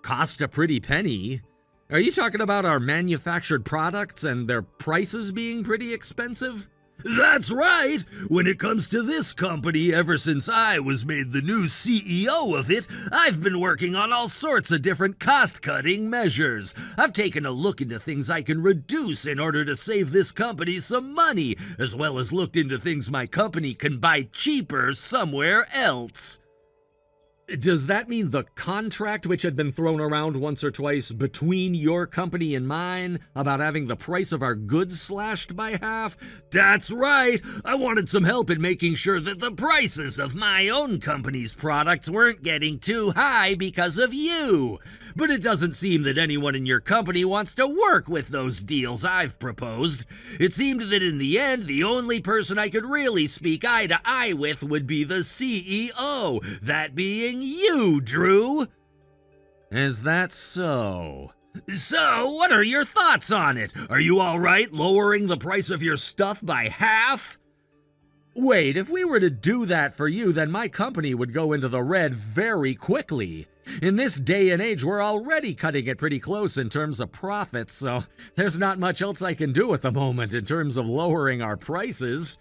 S2: Cost a pretty penny? Are you talking about our manufactured products and their prices being pretty expensive? That's right! When it comes to this company, ever since I was made the new CEO of it, I've been working on all sorts of different cost-cutting measures. I've taken a look into things I can reduce in order to save this company some money, as well as looked into things my company can buy cheaper somewhere else. Does that mean the contract which had been thrown around once or twice between your company and mine about having the price of our goods slashed by half? That's right! I wanted some help in making sure that the prices of my own company's products weren't getting too high because of you. But it doesn't seem that anyone in your company wants to work with those deals I've proposed. It seemed that in the end, the only person I could really speak eye to eye with would be the CEO, that being you, Drew. Is that so? So, what are your thoughts on it? Are you all right lowering the price of your stuff by half? Wait, if we were to do that for you, then my company would go into the red very quickly. In this day and age, we're already cutting it pretty close in terms of profits, so there's not much else I can do at the moment in terms of lowering our prices.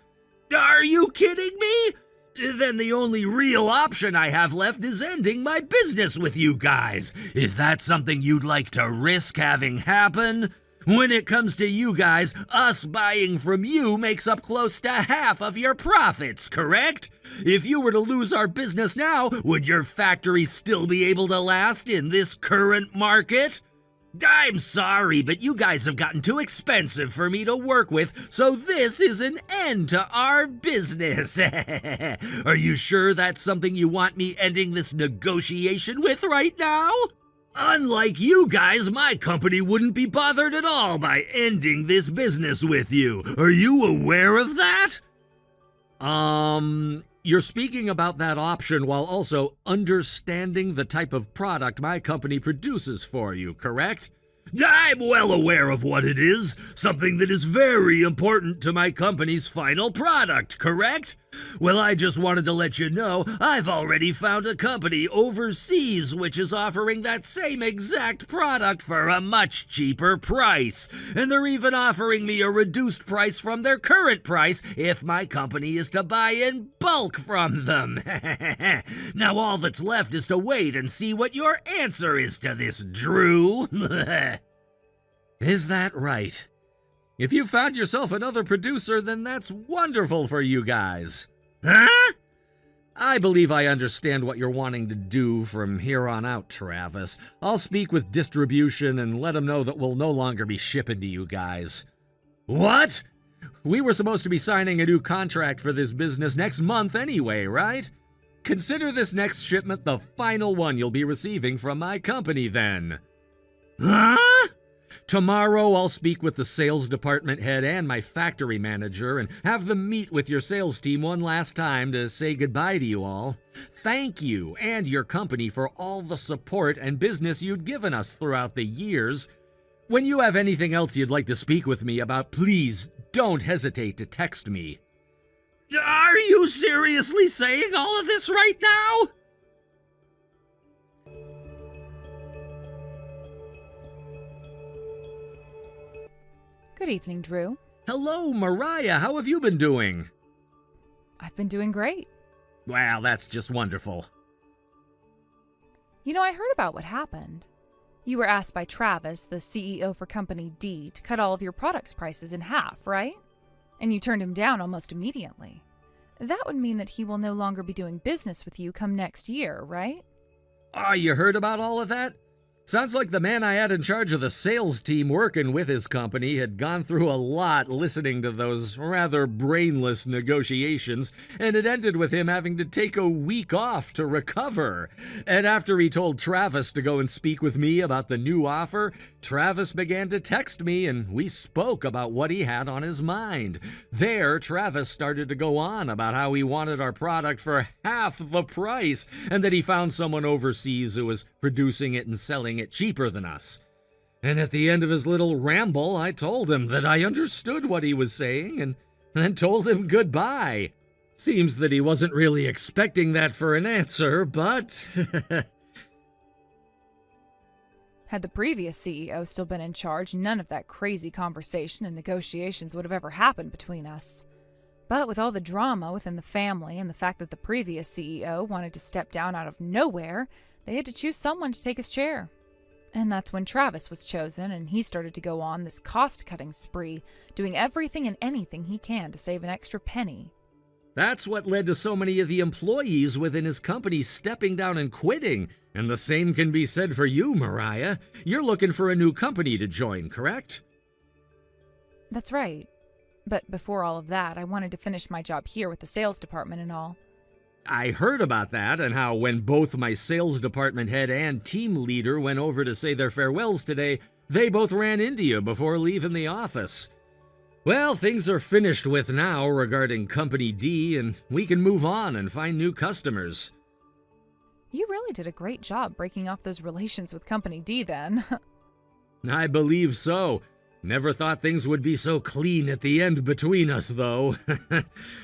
S2: Are you kidding me? Then the only real option I have left is ending my business with you guys. Is that something you'd like to risk having happen? When it comes to you guys, us buying from you makes up close to half of your profits, correct? If you were to lose our business now, would your factory still be able to last in this current market? I'm sorry, but you guys have gotten too expensive for me to work with, so this is an end to our business. Are you sure that's something you want me ending this negotiation with right now? Unlike you guys, my company wouldn't be bothered at all by ending this business with you. Are you aware of that? You're speaking about that option while also understanding the type of product my company produces for you, correct? I'm well aware of what it is. Something that is very important to my company's final product, correct? Well, I just wanted to let you know I've already found a company overseas which is offering that same exact product for a much cheaper price. And they're even offering me a reduced price from their current price if my company is to buy in bulk from them. Now all that's left is to wait and see what your answer is to this, Drew. Is that right? If you found yourself another producer, then that's wonderful for you guys. Huh? I believe I understand what you're wanting to do from here on out, Travis. I'll speak with distribution and let them know that we'll no longer be shipping to you guys. What? We were supposed to be signing a new contract for this business next month anyway, right? Consider this next shipment the final one you'll be receiving from my company then. Huh? Tomorrow I'll speak with the sales department head and my factory manager and have them meet with your sales team one last time to say goodbye to you all. Thank you and your company for all the support and business you'd given us throughout the years. When you have anything else you'd like to speak with me about, please don't hesitate to text me. Are you seriously saying all of this right now?
S1: Good evening, Drew.
S2: Hello, Mariah. How have you been doing?
S1: I've been doing great.
S2: Well, that's just wonderful.
S1: You know, I heard about what happened. You were asked by Travis, the CEO for Company D, to cut all of your products' prices in half, right? And you turned him down almost immediately. That would mean that he will no longer be doing business with you come next year, right?
S2: You heard about all of that? Sounds like the man I had in charge of the sales team working with his company had gone through a lot listening to those rather brainless negotiations, and it ended with him having to take a week off to recover. And after he told Travis to go and speak with me about the new offer, Travis began to text me and we spoke about what he had on his mind. There, Travis started to go on about how he wanted our product for half the price and that he found someone overseas who was producing it and selling it cheaper than us. And at the end of his little ramble, I told him that I understood what he was saying and then told him goodbye. Seems that he wasn't really expecting that for an answer, but...
S1: Had the previous CEO still been in charge, none of that crazy conversation and negotiations would have ever happened between us. But with all the drama within the family and the fact that the previous CEO wanted to step down out of nowhere, they had to choose someone to take his chair. And that's when Travis was chosen, and he started to go on this cost-cutting spree, doing everything and anything he can to save an extra penny.
S2: That's what led to so many of the employees within his company stepping down and quitting. And the same can be said for you, Mariah. You're looking for a new company to join, correct?
S1: That's right. But before all of that, I wanted to finish my job here with the sales department and all.
S2: I heard about that and how when both my sales department head and team leader went over to say their farewells today, they both ran into you before leaving the office. Well, things are finished with now regarding Company D, and we can move on and find new customers.
S1: You really did a great job breaking off those relations with Company D then.
S2: I believe so. Never thought things would be so clean at the end between us, though.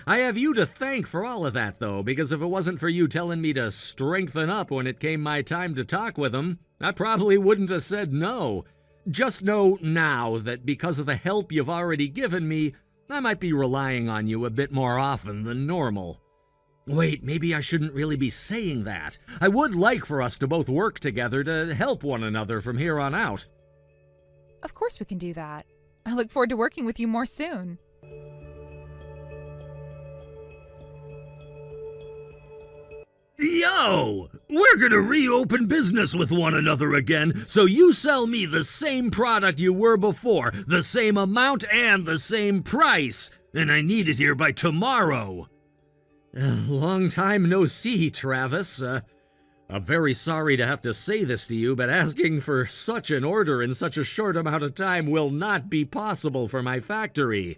S2: I have you to thank for all of that, though, because if it wasn't for you telling me to strengthen up when it came my time to talk with him, I probably wouldn't have said no. Just know now that because of the help you've already given me, I might be relying on you a bit more often than normal. Wait, maybe I shouldn't really be saying that. I would like for us to both work together to help one another from here on out.
S1: Of course we can do that. I look forward to working with you more soon.
S2: Yo! We're gonna reopen business with one another again, so you sell me the same product you were before, the same amount and the same price, and I need it here by tomorrow. Long time no see, Travis. I'm very sorry to have to say this to you, but asking for such an order in such a short amount of time will not be possible for my factory.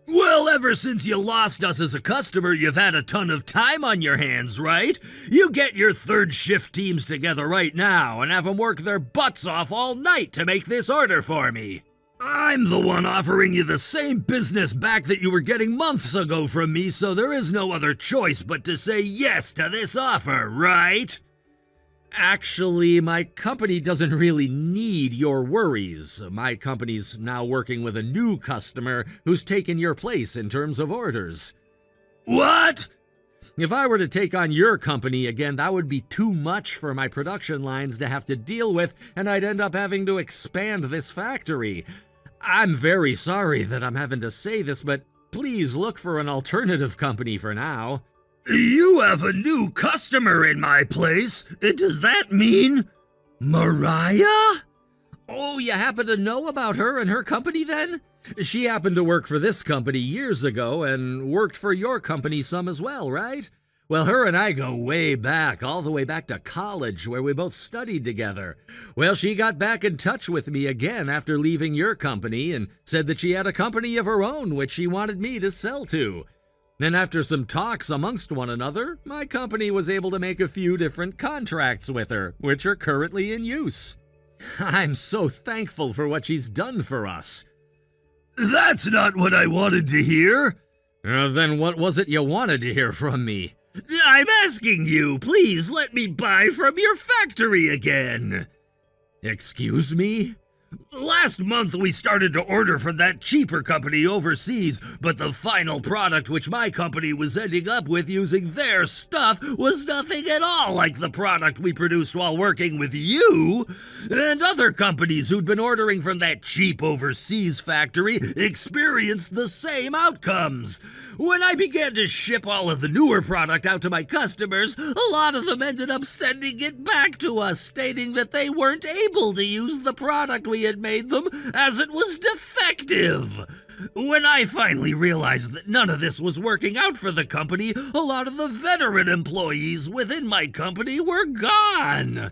S2: Well, ever since you lost us as a customer, you've had a ton of time on your hands, right? You get your third shift teams together right now and have them work their butts off all night to make this order for me. I'm the one offering you the same business back that you were getting months ago from me, so there is no other choice but to say yes to this offer, right? Actually, my company doesn't really need your worries. My company's now working with a new customer who's taken your place in terms of orders. What? If I were to take on your company again, that would be too much for my production lines to have to deal with, and I'd end up having to expand this factory. I'm very sorry that I'm having to say this, but please look for an alternative company for now.
S3: You have a new customer in my place. Does that mean Mariah?
S2: Oh, you happen to know about her and her company then? She happened to work for this company years ago and worked for your company some as well, right? Well, her and I go way back, all the way back to college, where we both studied together. Well, she got back in touch with me again after leaving your company and said that she had a company of her own which she wanted me to sell to. Then after some talks amongst one another, my company was able to make a few different contracts with her, which are currently in use. I'm so thankful for what she's done for us.
S3: That's not what I wanted to hear.
S2: Then what was it you wanted to hear from me?
S3: I'm asking you, please let me buy from your factory again.
S2: Excuse me?
S3: Last month we started to order from that cheaper company overseas, but the final product which my company was ending up with using their stuff was nothing at all like the product we produced while working with you. And other companies who'd been ordering from that cheap overseas factory experienced the same outcomes. When I began to ship all of the newer product out to my customers, a lot of them ended up sending it back to us, stating that they weren't able to use the product we had made them as it was defective. When I finally realized that none of this was working out for the company, a lot of the veteran employees within my company were gone.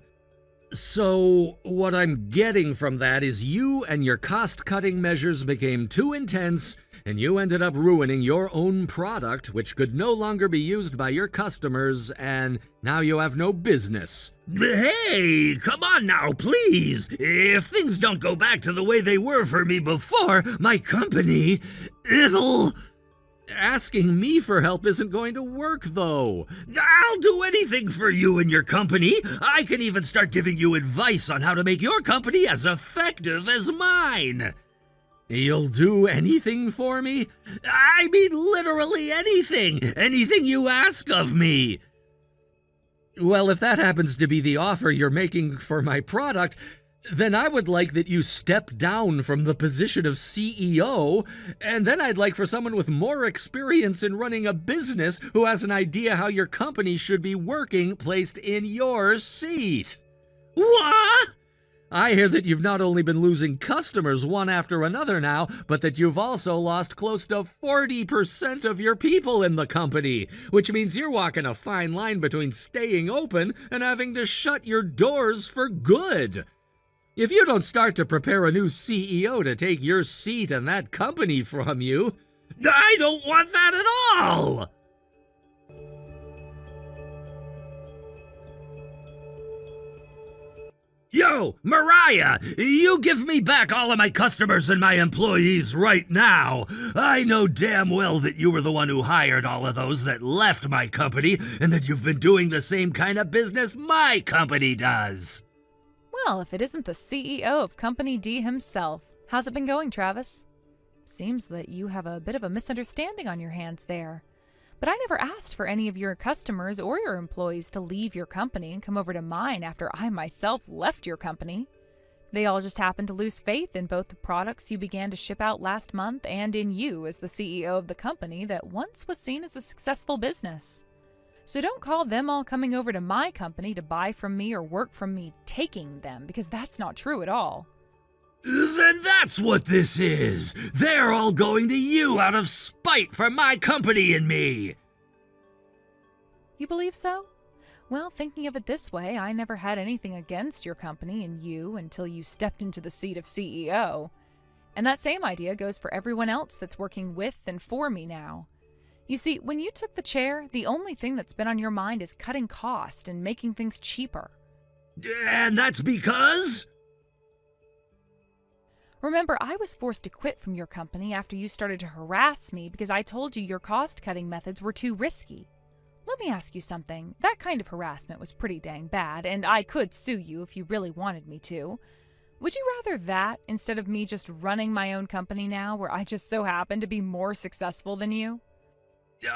S2: So, what I'm getting from that is you and your cost-cutting measures became too intense, and you ended up ruining your own product, which could no longer be used by your customers, and now you have no business.
S3: Hey, come on now, please. If things don't go back to the way they were for me before, my company, it'll...
S2: Asking me for help isn't going to work, though.
S3: I'll do anything for you and your company. I can even start giving you advice on how to make your company as effective as mine.
S2: You'll do anything for me?
S3: I mean literally anything. Anything you ask of me.
S2: Well, if that happens to be the offer you're making for my product, then I would like that you step down from the position of CEO, and then I'd like for someone with more experience in running a business who has an idea how your company should be working placed in your seat.
S3: What?
S2: I hear that you've not only been losing customers one after another now, but that you've also lost close to 40% of your people in the company, which means you're walking a fine line between staying open and having to shut your doors for good. If you don't start to prepare a new CEO to take your seat and that company from you...
S3: I don't want that at all! Yo, Mariah, you give me back all of my customers and my employees right now. I know damn well that you were the one who hired all of those that left my company and that you've been doing the same kind of business my company does.
S1: Well, if it isn't the CEO of Company D himself. How's it been going, Travis? Seems that you have a bit of a misunderstanding on your hands there. But I never asked for any of your customers or your employees to leave your company and come over to mine after I myself left your company. They all just happened to lose faith in both the products you began to ship out last month and in you as the CEO of the company that once was seen as a successful business. So don't call them all coming over to my company to buy from me or work from me taking them, because that's not true at all.
S3: Then that's what this is. They're all going to you out of spite for my company and me.
S1: You believe so? Well, thinking of it this way, I never had anything against your company and you until you stepped into the seat of CEO. And that same idea goes for everyone else that's working with and for me now. You see, when you took the chair, the only thing that's been on your mind is cutting cost and making things cheaper.
S3: And that's because?
S1: Remember, I was forced to quit from your company after you started to harass me because I told you your cost-cutting methods were too risky. Let me ask you something. That kind of harassment was pretty dang bad, and I could sue you if you really wanted me to. Would you rather that instead of me just running my own company now where I just so happen to be more successful than you? You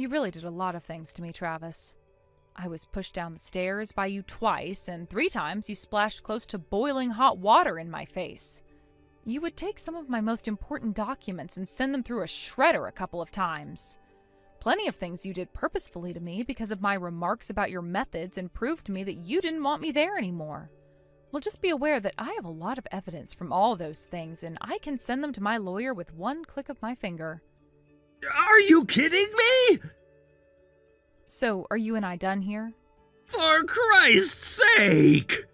S1: really did a lot of things to me, Travis. I was pushed down the stairs by you twice, and 3 times you splashed close to boiling hot water in my face. You would take some of my most important documents and send them through a shredder a couple of times. Plenty of things you did purposefully to me because of my remarks about your methods and proved to me that you didn't want me there anymore. Well, just be aware that I have a lot of evidence from all those things, and I can send them to my lawyer with one click of my finger.
S3: Are you kidding me?
S1: So, are you and I done here?
S3: For Christ's sake!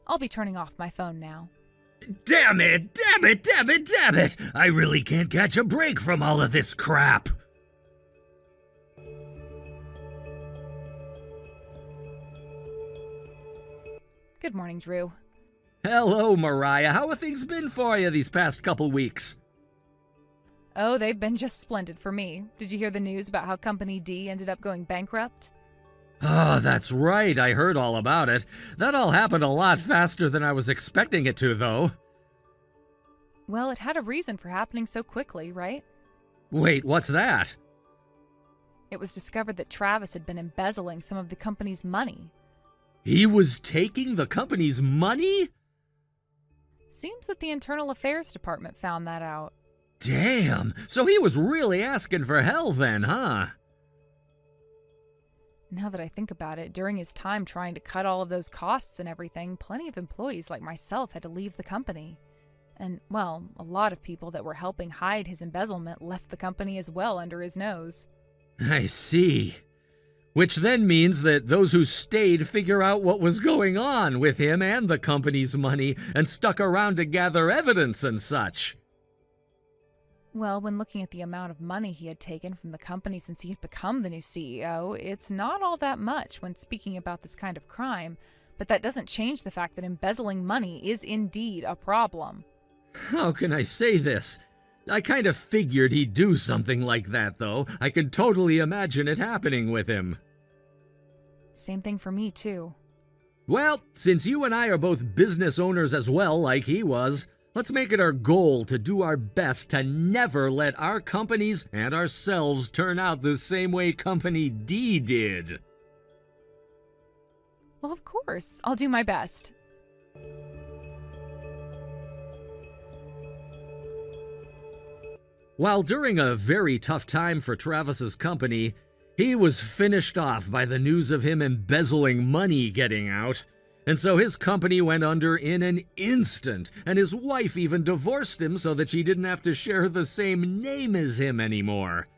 S1: I'll be turning off my phone now.
S3: Damn it, damn it, damn it, damn it! I really can't catch a break from all of this crap.
S1: Good morning, Drew.
S3: Hello, Mariah. How have things been for you these past couple weeks?
S1: Oh, they've been just splendid for me. Did you hear the news about how Company D ended up going bankrupt?
S3: Oh, that's right. I heard all about it. That all happened a lot faster than I was expecting it to, though.
S1: Well, it had a reason for happening so quickly, right?
S3: Wait, what's that?
S1: It was discovered that Travis had been embezzling some of the company's money.
S3: He was taking the company's money?
S1: Seems that the Internal Affairs Department found that out.
S3: Damn, so he was really asking for hell then, huh?
S1: Now that I think about it, during his time trying to cut all of those costs and everything, plenty of employees like myself had to leave the company. And, well, a lot of people that were helping hide his embezzlement left the company as well under his nose.
S3: I see. Which then means that those who stayed figure out what was going on with him and the company's money and stuck around to gather evidence and such.
S1: Well, when looking at the amount of money he had taken from the company since he had become the new CEO, it's not all that much when speaking about this kind of crime, but that doesn't change the fact that embezzling money is indeed a problem.
S3: How can I say this? I kind of figured he'd do something like that, though. I can totally imagine it happening with him.
S1: Same thing for me, too.
S3: Well, since you and I are both business owners as well, like he was, let's make it our goal to do our best to never let our companies and ourselves turn out the same way Company D did.
S1: Well, of course. I'll do my best.
S3: While during a very tough time for Travis's company, he was finished off by the news of him embezzling money getting out, and so his company went under in an instant, and his wife even divorced him so that she didn't have to share the same name as him anymore.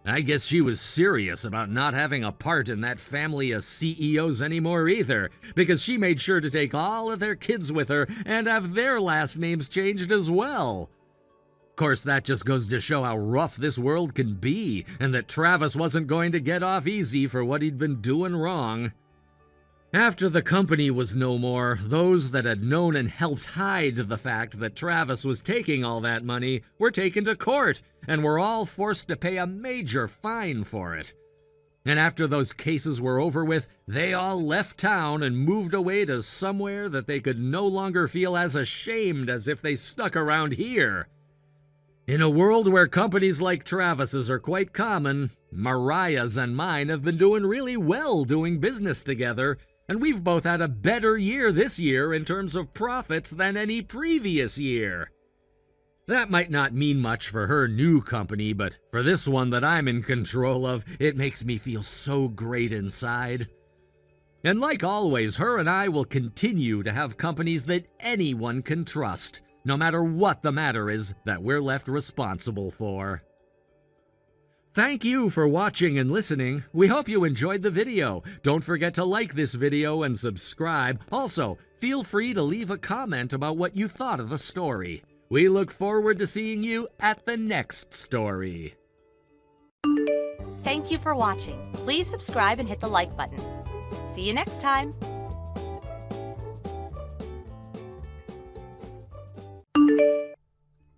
S3: I guess she was serious about not having a part in that family of CEOs anymore either, because she made sure to take all of their kids with her and have their last names changed as well. Of course, that just goes to show how rough this world can be, and that Travis wasn't going to get off easy for what he'd been doing wrong. After the company was no more, those that had known and helped hide the fact that Travis was taking all that money were taken to court, and were all forced to pay a major fine for it. And after those cases were over with, they all left town and moved away to somewhere that they could no longer feel as ashamed as if they stuck around here. In a world where companies like Travis's are quite common, Mariah's and mine have been doing really well doing business together, and we've both had a better year this year in terms of profits than any previous year. That might not mean much for her new company, but for this one that I'm in control of, it makes me feel so great inside. And like always, her and I will continue to have companies that anyone can trust, no matter what the matter is that we're left responsible for. Thank you for watching and listening. We hope you enjoyed the video. Don't forget to like this video and subscribe. Also, feel free to leave a comment about what you thought of the story. We look forward to seeing you at the next story.
S4: Thank you for watching. Please subscribe and hit the like button. See you next time.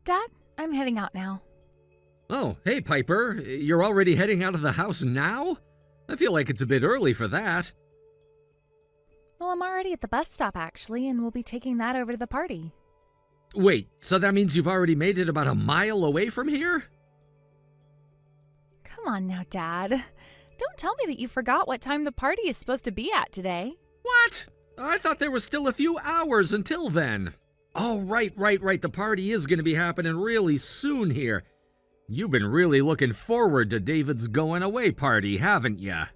S1: Dad, I'm heading out now.
S3: Oh, hey Piper, you're already heading out of the house now? I feel like it's a bit early for that.
S1: Well, I'm already at the bus stop, actually, and we'll be taking that over to the party.
S3: Wait, so that means you've already made it about a mile away from here?
S1: Come on now, Dad. Don't tell me that you forgot what time the party is supposed to be at today.
S2: What? I thought there was still a few hours until then. Oh, right. The party is going to be happening really soon here. You've been really looking forward to David's going away party, haven't ya?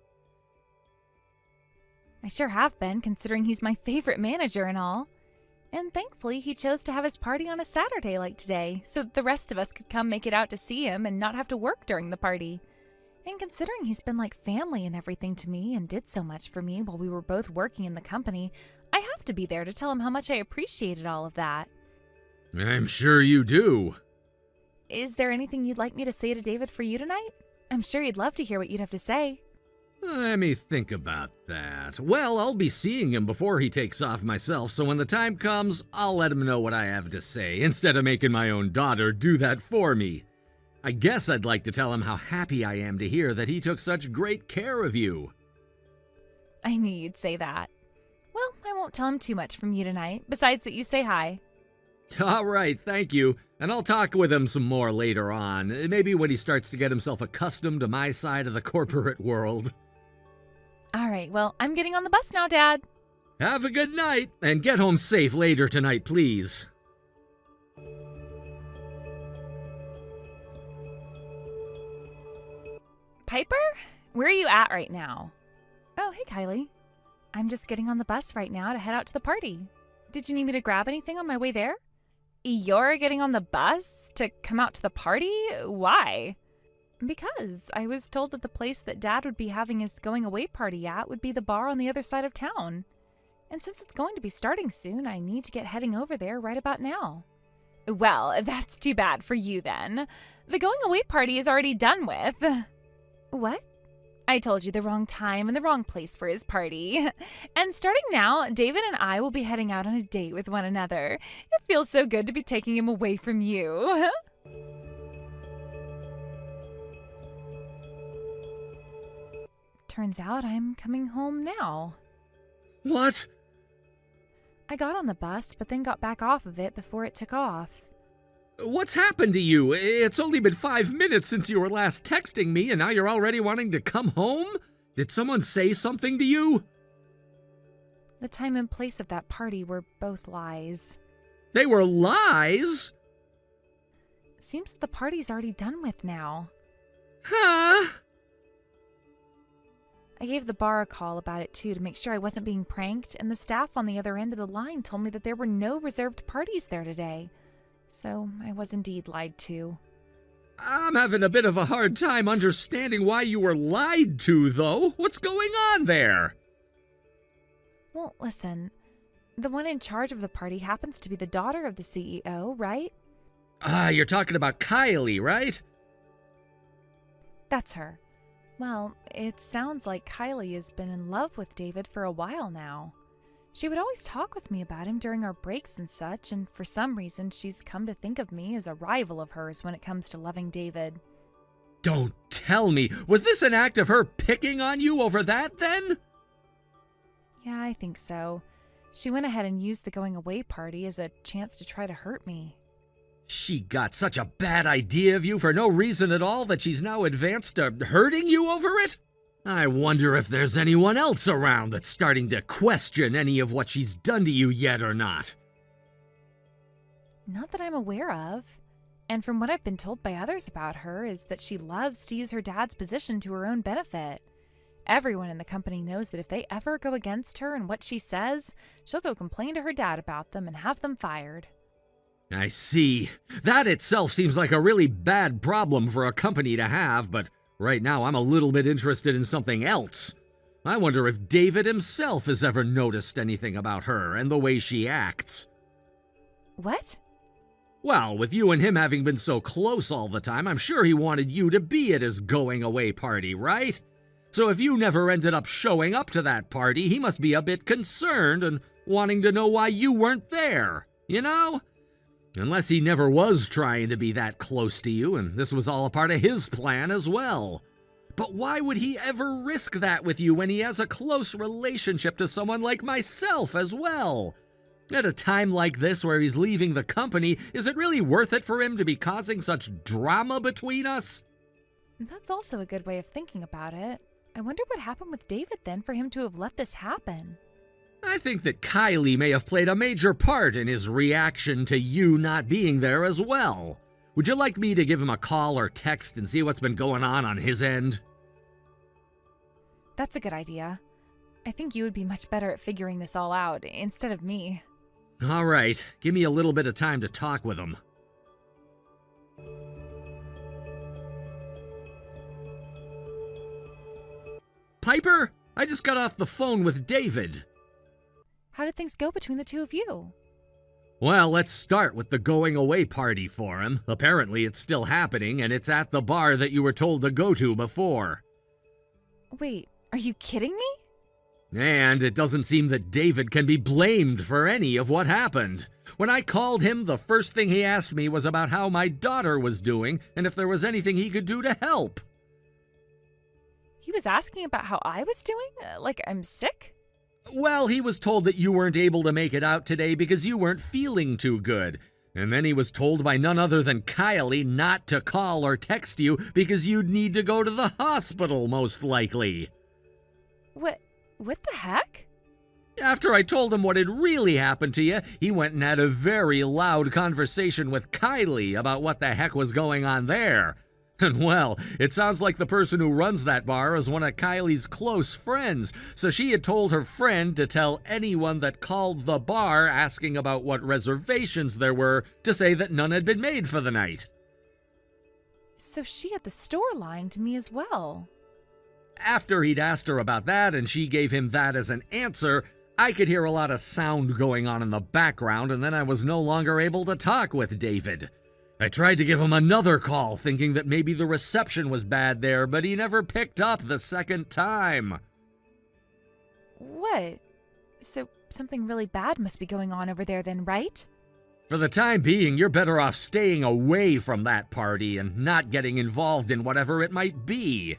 S1: I sure have been, considering he's my favorite manager and all. And thankfully, he chose to have his party on a Saturday like today, so that the rest of us could come make it out to see him and not have to work during the party. And considering he's been like family and everything to me and did so much for me while we were both working in the company, I have to be there to tell him how much I appreciated all of that.
S2: I'm sure you do.
S1: Is there anything you'd like me to say to David for you tonight? I'm sure he'd love to hear what you'd have to say.
S2: Let me think about that. Well, I'll be seeing him before he takes off myself, so when the time comes, I'll let him know what I have to say, instead of making my own daughter do that for me. I guess I'd like to tell him how happy I am to hear that he took such great care of you.
S1: I knew you'd say that. Well, I won't tell him too much from you tonight, besides that you say hi.
S2: All right, thank you. And I'll talk with him some more later on, maybe when he starts to get himself accustomed to my side of the corporate world.
S1: All right, well, I'm getting on the bus now, Dad.
S2: Have a good night, and get home safe later tonight, please.
S1: Piper? Where are you at right now? Oh, hey, Kylie. I'm just getting on the bus right now to head out to the party. Did you need me to grab anything on my way there? You're getting on the bus to come out to the party? Why? Because I was told that the place that Dad would be having his going away party at would be the bar on the other side of town. And since it's going to be starting soon, I need to get heading over there right about now. Well, that's too bad for you then. The going away party is already done with. What? I told you the wrong time and the wrong place for his party. And starting now, David and I will be heading out on a date with one another. It feels so good to be taking him away from you. Turns out I'm coming home now.
S2: What?
S1: I got on the bus, but then got back off of it before it took off.
S2: What's happened to you? It's only been 5 minutes since you were last texting me, and now you're already wanting to come home? Did someone say something to you?
S1: The time and place of that party were both lies.
S2: They were lies?
S1: Seems the party's already done with now.
S2: Huh?
S1: I gave the bar a call about it too to make sure I wasn't being pranked, and the staff on the other end of the line told me that there were no reserved parties there today. So I was indeed lied to.
S2: I'm having a bit of a hard time understanding why you were lied to, though. What's going on there?
S1: Well, listen. The one in charge of the party happens to be the daughter of the CEO, right?
S2: You're talking about Kylie, right?
S1: That's her. Well, it sounds like Kylie has been in love with David for a while now. She would always talk with me about him during our breaks and such, and for some reason she's come to think of me as a rival of hers when it comes to loving David.
S2: Don't tell me. Was this an act of her picking on you over that, then?
S1: Yeah, I think so. She went ahead and used the going away party as a chance to try to hurt me.
S2: She got such a bad idea of you for no reason at all that she's now advanced to hurting you over it? I wonder if there's anyone else around that's starting to question any of what she's done to you yet or not.
S1: Not that I'm aware of. And from what I've been told by others about her is that she loves to use her dad's position to her own benefit. Everyone in the company knows that if they ever go against her and what she says, she'll go complain to her dad about them and have them fired.
S2: I see. That itself seems like a really bad problem for a company to have, but right now I'm a little bit interested in something else. I wonder if David himself has ever noticed anything about her and the way she acts.
S1: What?
S2: Well, with you and him having been so close all the time, I'm sure he wanted you to be at his going-away party, right? So if you never ended up showing up to that party, he must be a bit concerned and wanting to know why you weren't there, you know? Unless he never was trying to be that close to you, and this was all a part of his plan as well. But why would he ever risk that with you when he has a close relationship to someone like myself as well? At a time like this where he's leaving the company, is it really worth it for him to be causing such drama between us?
S1: That's also a good way of thinking about it. I wonder what happened with David then for him to have let this happen.
S2: I think that Kylie may have played a major part in his reaction to you not being there as well. Would you like me to give him a call or text and see what's been going on his end?
S1: That's a good idea. I think you would be much better at figuring this all out instead of me.
S2: All right, give me a little bit of time to talk with him. Piper, I just got off the phone with David.
S1: How did things go between the two of you?
S2: Well, let's start with the going away party for him. Apparently it's still happening, and it's at the bar that you were told to go to before.
S1: Wait, are you kidding me?
S2: And it doesn't seem that David can be blamed for any of what happened. When I called him, the first thing he asked me was about how my daughter was doing and if there was anything he could do to help.
S1: He was asking about how I was doing? Like I'm sick?
S2: Well, he was told that you weren't able to make it out today because you weren't feeling too good. And then he was told by none other than Kylie not to call or text you because you'd need to go to the hospital, most likely.
S1: What the heck?
S2: After I told him what had really happened to you, he went and had a very loud conversation with Kylie about what the heck was going on there. And well, it sounds like the person who runs that bar is one of Kylie's close friends, so she had told her friend to tell anyone that called the bar asking about what reservations there were to say that none had been made for the night.
S1: So she at the store lying to me as well.
S2: After he'd asked her about that and she gave him that as an answer, I could hear a lot of sound going on in the background, and then I was no longer able to talk with David. I tried to give him another call, thinking that maybe the reception was bad there, but he never picked up the second time.
S1: What? So something really bad must be going on over there then, right?
S2: For the time being, you're better off staying away from that party and not getting involved in whatever it might be.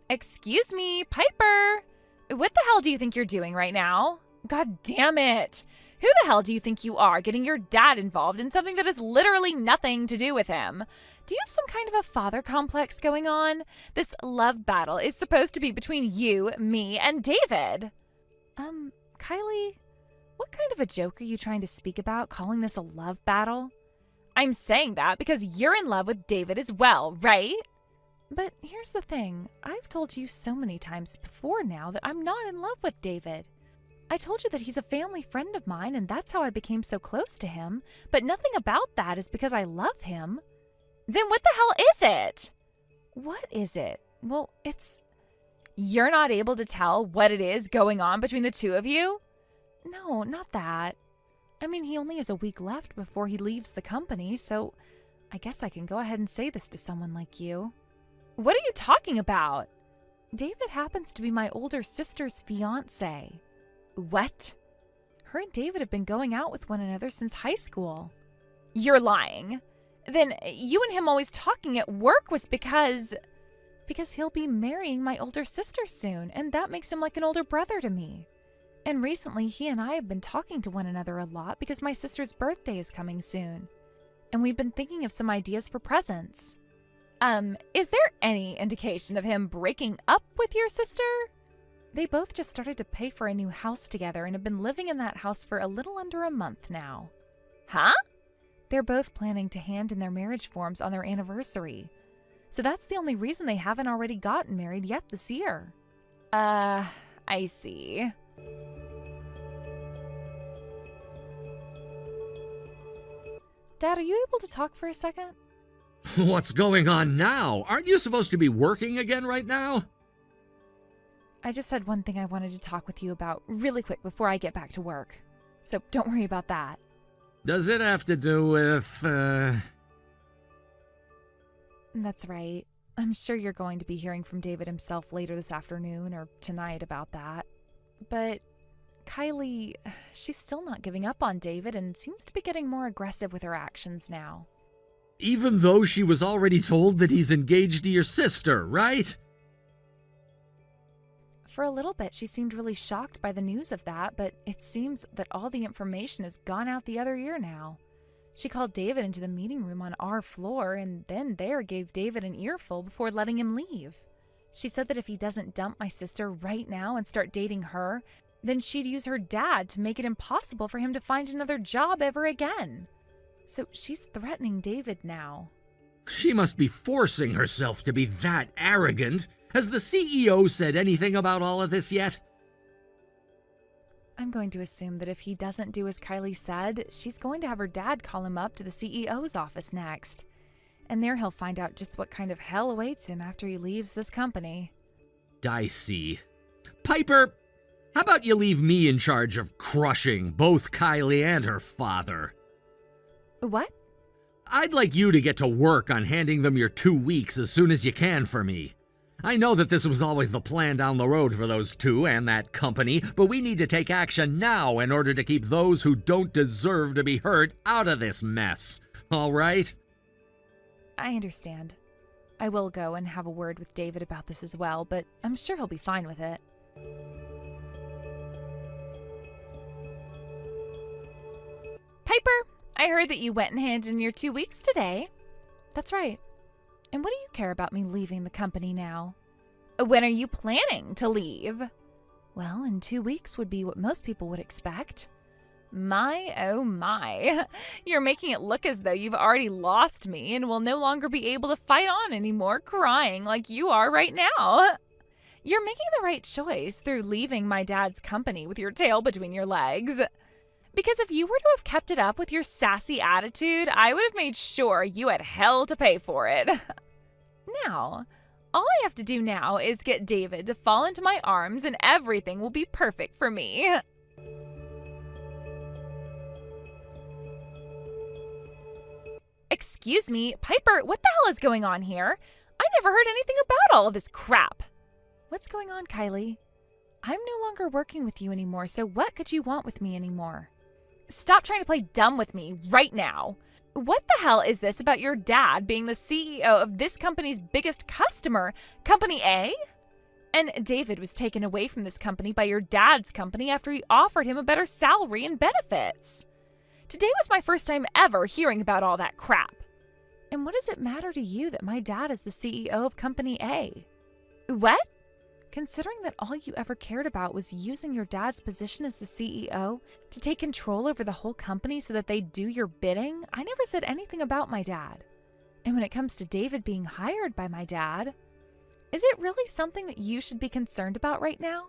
S1: Excuse me, Piper! What the hell do you think you're doing right now? God damn it! Who the hell do you think you are, getting your dad involved in something that has literally nothing to do with him? Do you have some kind of a father complex going on? This love battle is supposed to be between you, me, and David. Kylie, what kind of a joke are you trying to speak about, calling this a love battle? I'm saying that because you're in love with David as well, right? But here's the thing. I've told you so many times before now that I'm not in love with David. I told you that he's a family friend of mine, and that's how I became so close to him. But nothing about that is because I love him. Then what the hell is it? What is it? Well, you're not able to tell what it is going on between the two of you? No, not that. I mean, he only has a week left before he leaves the company, so I guess I can go ahead and say this to someone like you. What are you talking about? David happens to be my older sister's fiancé. What? Her and David have been going out with one another since high school. You're lying. Then you and him always talking at work was because he'll be marrying my older sister soon, and that makes him like an older brother to me. And recently he and I have been talking to one another a lot because my sister's birthday is coming soon. And we've been thinking of some ideas for presents. Is there any indication of him breaking up with your sister? They both just started to pay for a new house together and have been living in that house for a little under a month now. Huh? They're both planning to hand in their marriage forms on their anniversary. So that's the only reason they haven't already gotten married yet this year. I see. Dad, are you able to talk for a second?
S2: What's going on now? Aren't you supposed to be working again right now?
S1: I just had one thing I wanted to talk with you about really quick before I get back to work. So don't worry about that.
S2: Does it have to do with,
S1: That's right. I'm sure you're going to be hearing from David himself later this afternoon or tonight about that. But Kylie, she's still not giving up on David and seems to be getting more aggressive with her actions now.
S2: Even though she was already told that he's engaged to your sister, right?
S1: For a little bit, she seemed really shocked by the news of that, but it seems that all the information has gone out the other ear now. She called David into the meeting room on our floor and then there gave David an earful before letting him leave. She said that if he doesn't dump my sister right now and start dating her, then she'd use her dad to make it impossible for him to find another job ever again. So she's threatening David now.
S2: She must be forcing herself to be that arrogant. Has the CEO said anything about all of this yet?
S1: I'm going to assume that if he doesn't do as Kylie said, she's going to have her dad call him up to the CEO's office next. And there he'll find out just what kind of hell awaits him after he leaves this company.
S2: Dicey. Piper, how about you leave me in charge of crushing both Kylie and her father?
S1: What?
S2: I'd like you to get to work on handing them your 2 weeks as soon as you can for me. I know that this was always the plan down the road for those two and that company, but we need to take action now in order to keep those who don't deserve to be hurt out of this mess. All right?
S1: I understand. I will go and have a word with David about this as well, but I'm sure he'll be fine with it. Piper, I heard that you went and handed in your 2 weeks today. That's right. And what do you care about me leaving the company now? When are you planning to leave? Well, in 2 weeks would be what most people would expect. My, oh my. You're making it look as though you've already lost me and will no longer be able to fight on anymore crying like you are right now. You're making the right choice through leaving my dad's company with your tail between your legs. Because if you were to have kept it up with your sassy attitude, I would have made sure you had hell to pay for it. Now, all I have to do now is get David to fall into my arms and everything will be perfect for me. Excuse me, Piper, what the hell is going on here? I never heard anything about all of this crap. What's going on, Kylie? I'm no longer working with you anymore, so what could you want with me anymore? Stop trying to play dumb with me right now. What the hell is this about your dad being the CEO of this company's biggest customer, Company A? And David was taken away from this company by your dad's company after he offered him a better salary and benefits. Today was my first time ever hearing about all that crap. And what does it matter to you that my dad is the CEO of Company A? What? Considering that all you ever cared about was using your dad's position as the CEO to take control over the whole company so that they'd do your bidding, I never said anything about my dad. And when it comes to David being hired by my dad, is it really something that you should be concerned about right now?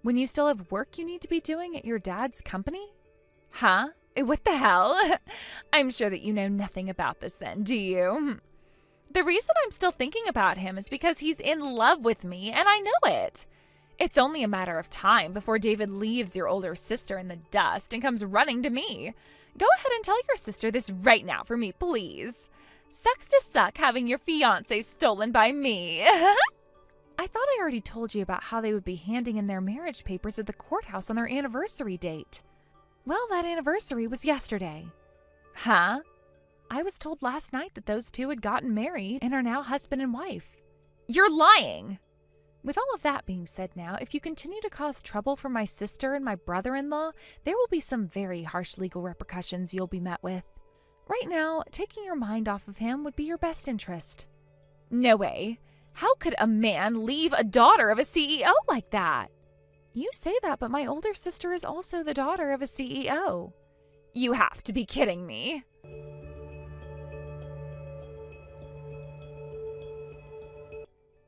S1: When you still have work you need to be doing at your dad's company? Huh? What the hell? I'm sure that you know nothing about this then, do you? The reason I'm still thinking about him is because he's in love with me, and I know it. It's only a matter of time before David leaves your older sister in the dust and comes running to me. Go ahead and tell your sister this right now for me, please. Sucks to suck having your fiancé stolen by me. I thought I already told you about how they would be handing in their marriage papers at the courthouse on their anniversary date. Well, that anniversary was yesterday. Huh? I was told last night that those two had gotten married and are now husband and wife. You're lying! With all of that being said now, if you continue to cause trouble for my sister and my brother-in-law, there will be some very harsh legal repercussions you'll be met with. Right now, taking your mind off of him would be your best interest. No way. How could a man leave a daughter of a CEO like that? You say that, but my older sister is also the daughter of a CEO. You have to be kidding me.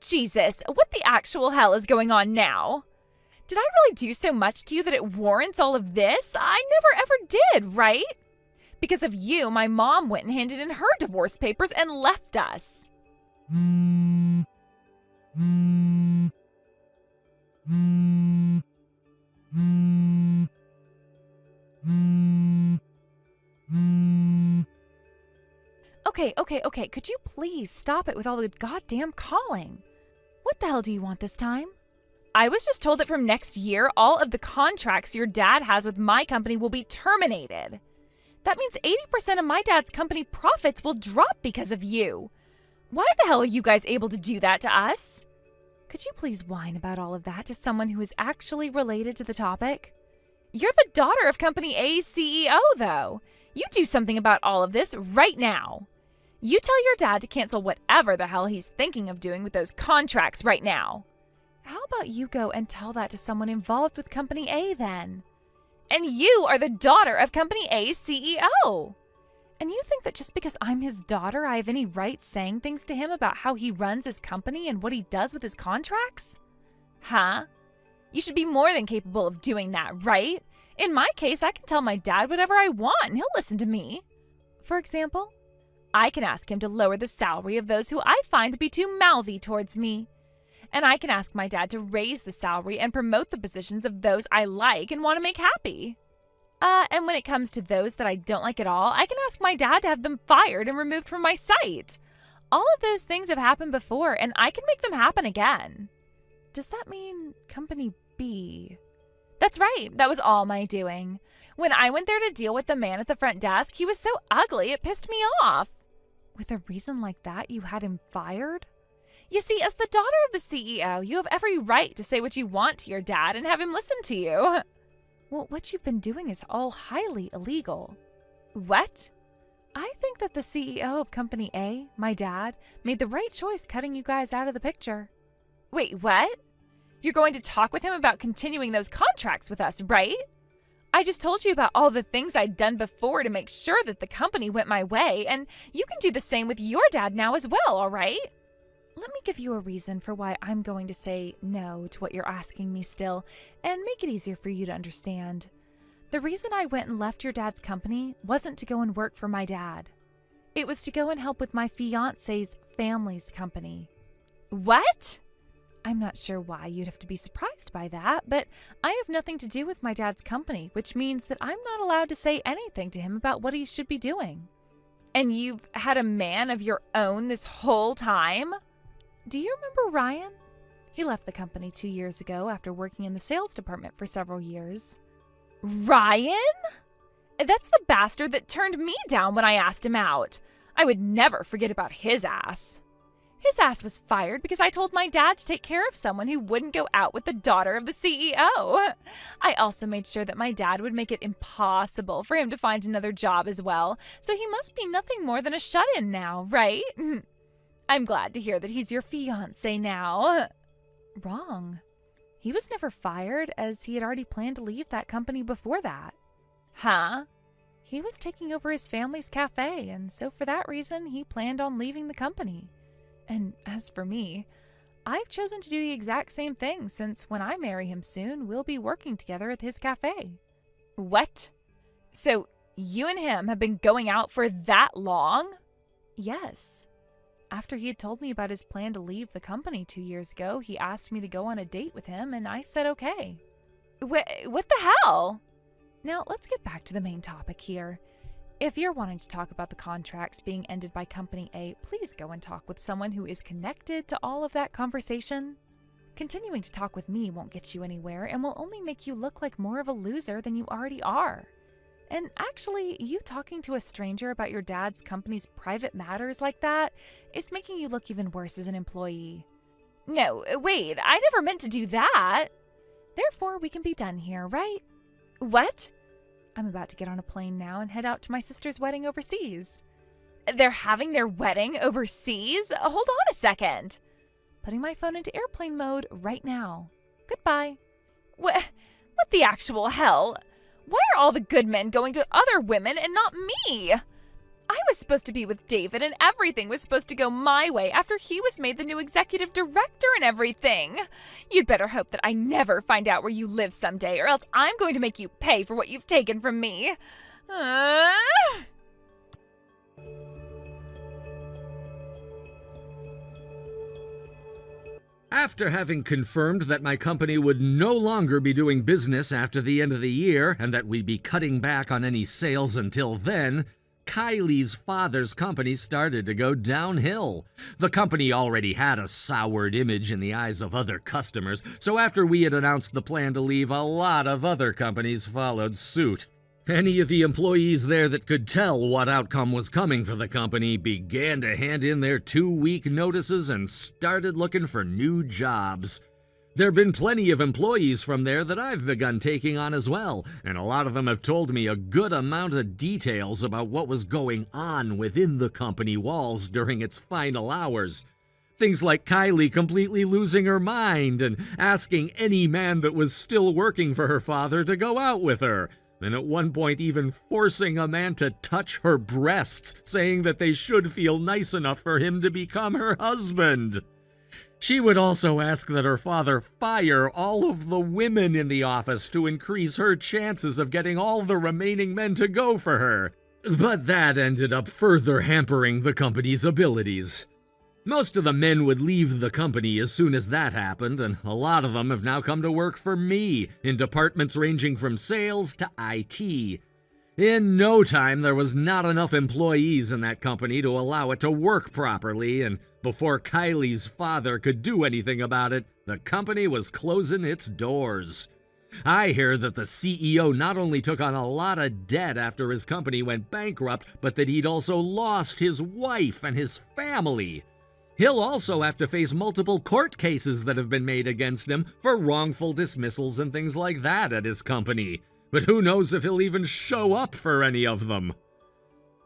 S1: Jesus, what the actual hell is going on now? Did I really do so much to you that it warrants all of this? I never ever did, right? Because of you, my mom went and handed in her divorce papers and left us. Okay, could you please stop it with all the goddamn calling? What the hell do you want this time? I was just told that from next year, all of the contracts your dad has with my company will be terminated. That means 80% of my dad's company profits will drop because of you. Why the hell are you guys able to do that to us? Could you please whine about all of that to someone who is actually related to the topic? You're the daughter of Company A's CEO, though. You do something about all of this right now. You tell your dad to cancel whatever the hell he's thinking of doing with those contracts right now. How about you go and tell that to someone involved with Company A then? And you are the daughter of Company A's CEO. And you think that just because I'm his daughter, I have any right saying things to him about how he runs his company and what he does with his contracts? Huh? You should be more than capable of doing that, right? In my case, I can tell my dad whatever I want and he'll listen to me. For example, I can ask him to lower the salary of those who I find to be too mouthy towards me. And I can ask my dad to raise the salary and promote the positions of those I like and want to make happy. And when it comes to those that I don't like at all, I can ask my dad to have them fired and removed from my site. All of those things have happened before, and I can make them happen again. Does that mean Company B? That's right, that was all my doing. When I went there to deal with the man at the front desk, he was so ugly it pissed me off. With a reason like that, you had him fired? You see, as the daughter of the CEO, you have every right to say what you want to your dad and have him listen to you. Well, what you've been doing is all highly illegal. What? I think that the CEO of Company A, my dad, made the right choice cutting you guys out of the picture. Wait, what? You're going to talk with him about continuing those contracts with us, right? I just told you about all the things I'd done before to make sure that the company went my way, and you can do the same with your dad now as well, all right? Let me give you a reason for why I'm going to say no to what you're asking me still, and make it easier for you to understand. The reason I went and left your dad's company wasn't to go and work for my dad. It was to go and help with my fiancé's family's company. What? I'm not sure why you'd have to be surprised by that, but I have nothing to do with my dad's company, which means that I'm not allowed to say anything to him about what he should be doing. And you've had a man of your own this whole time? Do you remember Ryan? He left the company 2 years ago after working in the sales department for several years. Ryan? That's the bastard that turned me down when I asked him out. I would never forget about his ass. His ass was fired because I told my dad to take care of someone who wouldn't go out with the daughter of the CEO. I also made sure that my dad would make it impossible for him to find another job as well, so he must be nothing more than a shut-in now, right? I'm glad to hear that he's your fiancé now. Wrong. He was never fired, as he had already planned to leave that company before that. Huh? He was taking over his family's cafe, and so for that reason, he planned on leaving the company. And as for me, I've chosen to do the exact same thing since when I marry him soon, we'll be working together at his cafe. What? So you and him have been going out for that long? Yes. After he had told me about his plan to leave the company 2 years ago, he asked me to go on a date with him, and I said okay. What the hell? Now, let's get back to the main topic here. If you're wanting to talk about the contracts being ended by Company A, please go and talk with someone who is connected to all of that conversation. Continuing to talk with me won't get you anywhere and will only make you look like more of a loser than you already are. And actually, you talking to a stranger about your dad's company's private matters like that is making you look even worse as an employee. No, wait, I never meant to do that. Therefore, we can be done here, right? What? I'm about to get on a plane now and head out to my sister's wedding overseas. They're having their wedding overseas? Hold on a second. Putting my phone into airplane mode right now. Goodbye. What the actual hell? Why are all the good men going to other women and not me? I was supposed to be with David and everything was supposed to go my way after he was made the new executive director and everything. You'd better hope that I never find out where you live someday, or else I'm going to make you pay for what you've taken from me.
S2: After having confirmed that my company would no longer be doing business after the end of the year and that we'd be cutting back on any sales until then, Kylie's father's company started to go downhill. The company already had a soured image in the eyes of other customers, so after we had announced the plan to leave, a lot of other companies followed suit. Any of the employees there that could tell what outcome was coming for the company began to hand in their 2-week notices and started looking for new jobs. There have been plenty of employees from there that I've begun taking on as well, and a lot of them have told me a good amount of details about what was going on within the company walls during its final hours. Things like Kylie completely losing her mind and asking any man that was still working for her father to go out with her, and at one point even forcing a man to touch her breasts, saying that they should feel nice enough for him to become her husband. She would also ask that her father fire all of the women in the office to increase her chances of getting all the remaining men to go for her. But that ended up further hampering the company's abilities. Most of the men would leave the company as soon as that happened, and a lot of them have now come to work for me in departments ranging from sales to IT. In no time, there was not enough employees in that company to allow it to work properly, and before Kylie's father could do anything about it, the company was closing its doors. I hear that the CEO not only took on a lot of debt after his company went bankrupt, but that he'd also lost his wife and his family. He'll also have to face multiple court cases that have been made against him for wrongful dismissals and things like that at his company. But who knows if he'll even show up for any of them.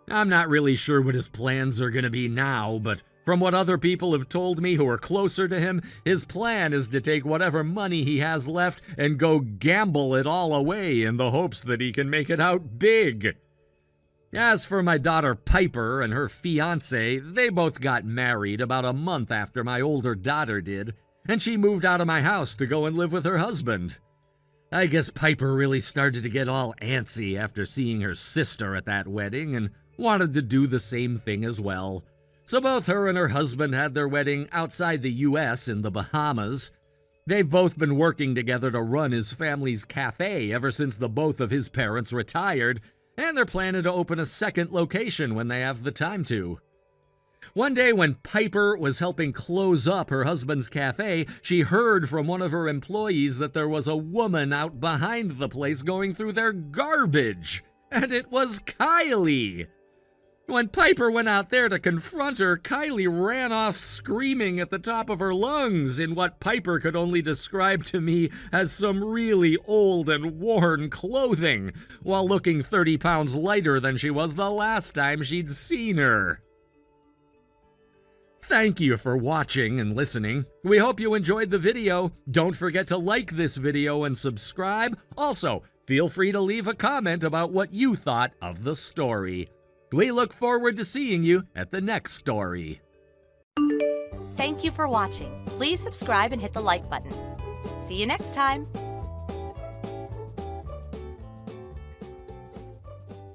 S2: I'm not really sure what his plans are going to be now, but from what other people have told me who are closer to him, his plan is to take whatever money he has left and go gamble it all away in the hopes that he can make it out big. As for my daughter Piper and her fiancé, they both got married about a month after my older daughter did, and she moved out of my house to go and live with her husband. I guess Piper really started to get all antsy after seeing her sister at that wedding and wanted to do the same thing as well. So both her and her husband had their wedding outside the U.S. in the Bahamas. They've both been working together to run his family's cafe ever since the both of his parents retired, and they're planning to open a second location when they have the time to. One day when Piper was helping close up her husband's cafe, she heard from one of her employees that there was a woman out behind the place going through their garbage, and it was Kylie. When Piper went out there to confront her, Kylie ran off screaming at the top of her lungs in what Piper could only describe to me as some really old and worn clothing, while looking 30 pounds lighter than she was the last time she'd seen her. Thank you for watching and listening. We hope you enjoyed the video. Don't forget to like this video and subscribe. Also, feel free to leave a comment about what you thought of the story. We look forward to seeing you at the next story.
S4: Thank you for watching. Please subscribe and hit the like button. See you next time.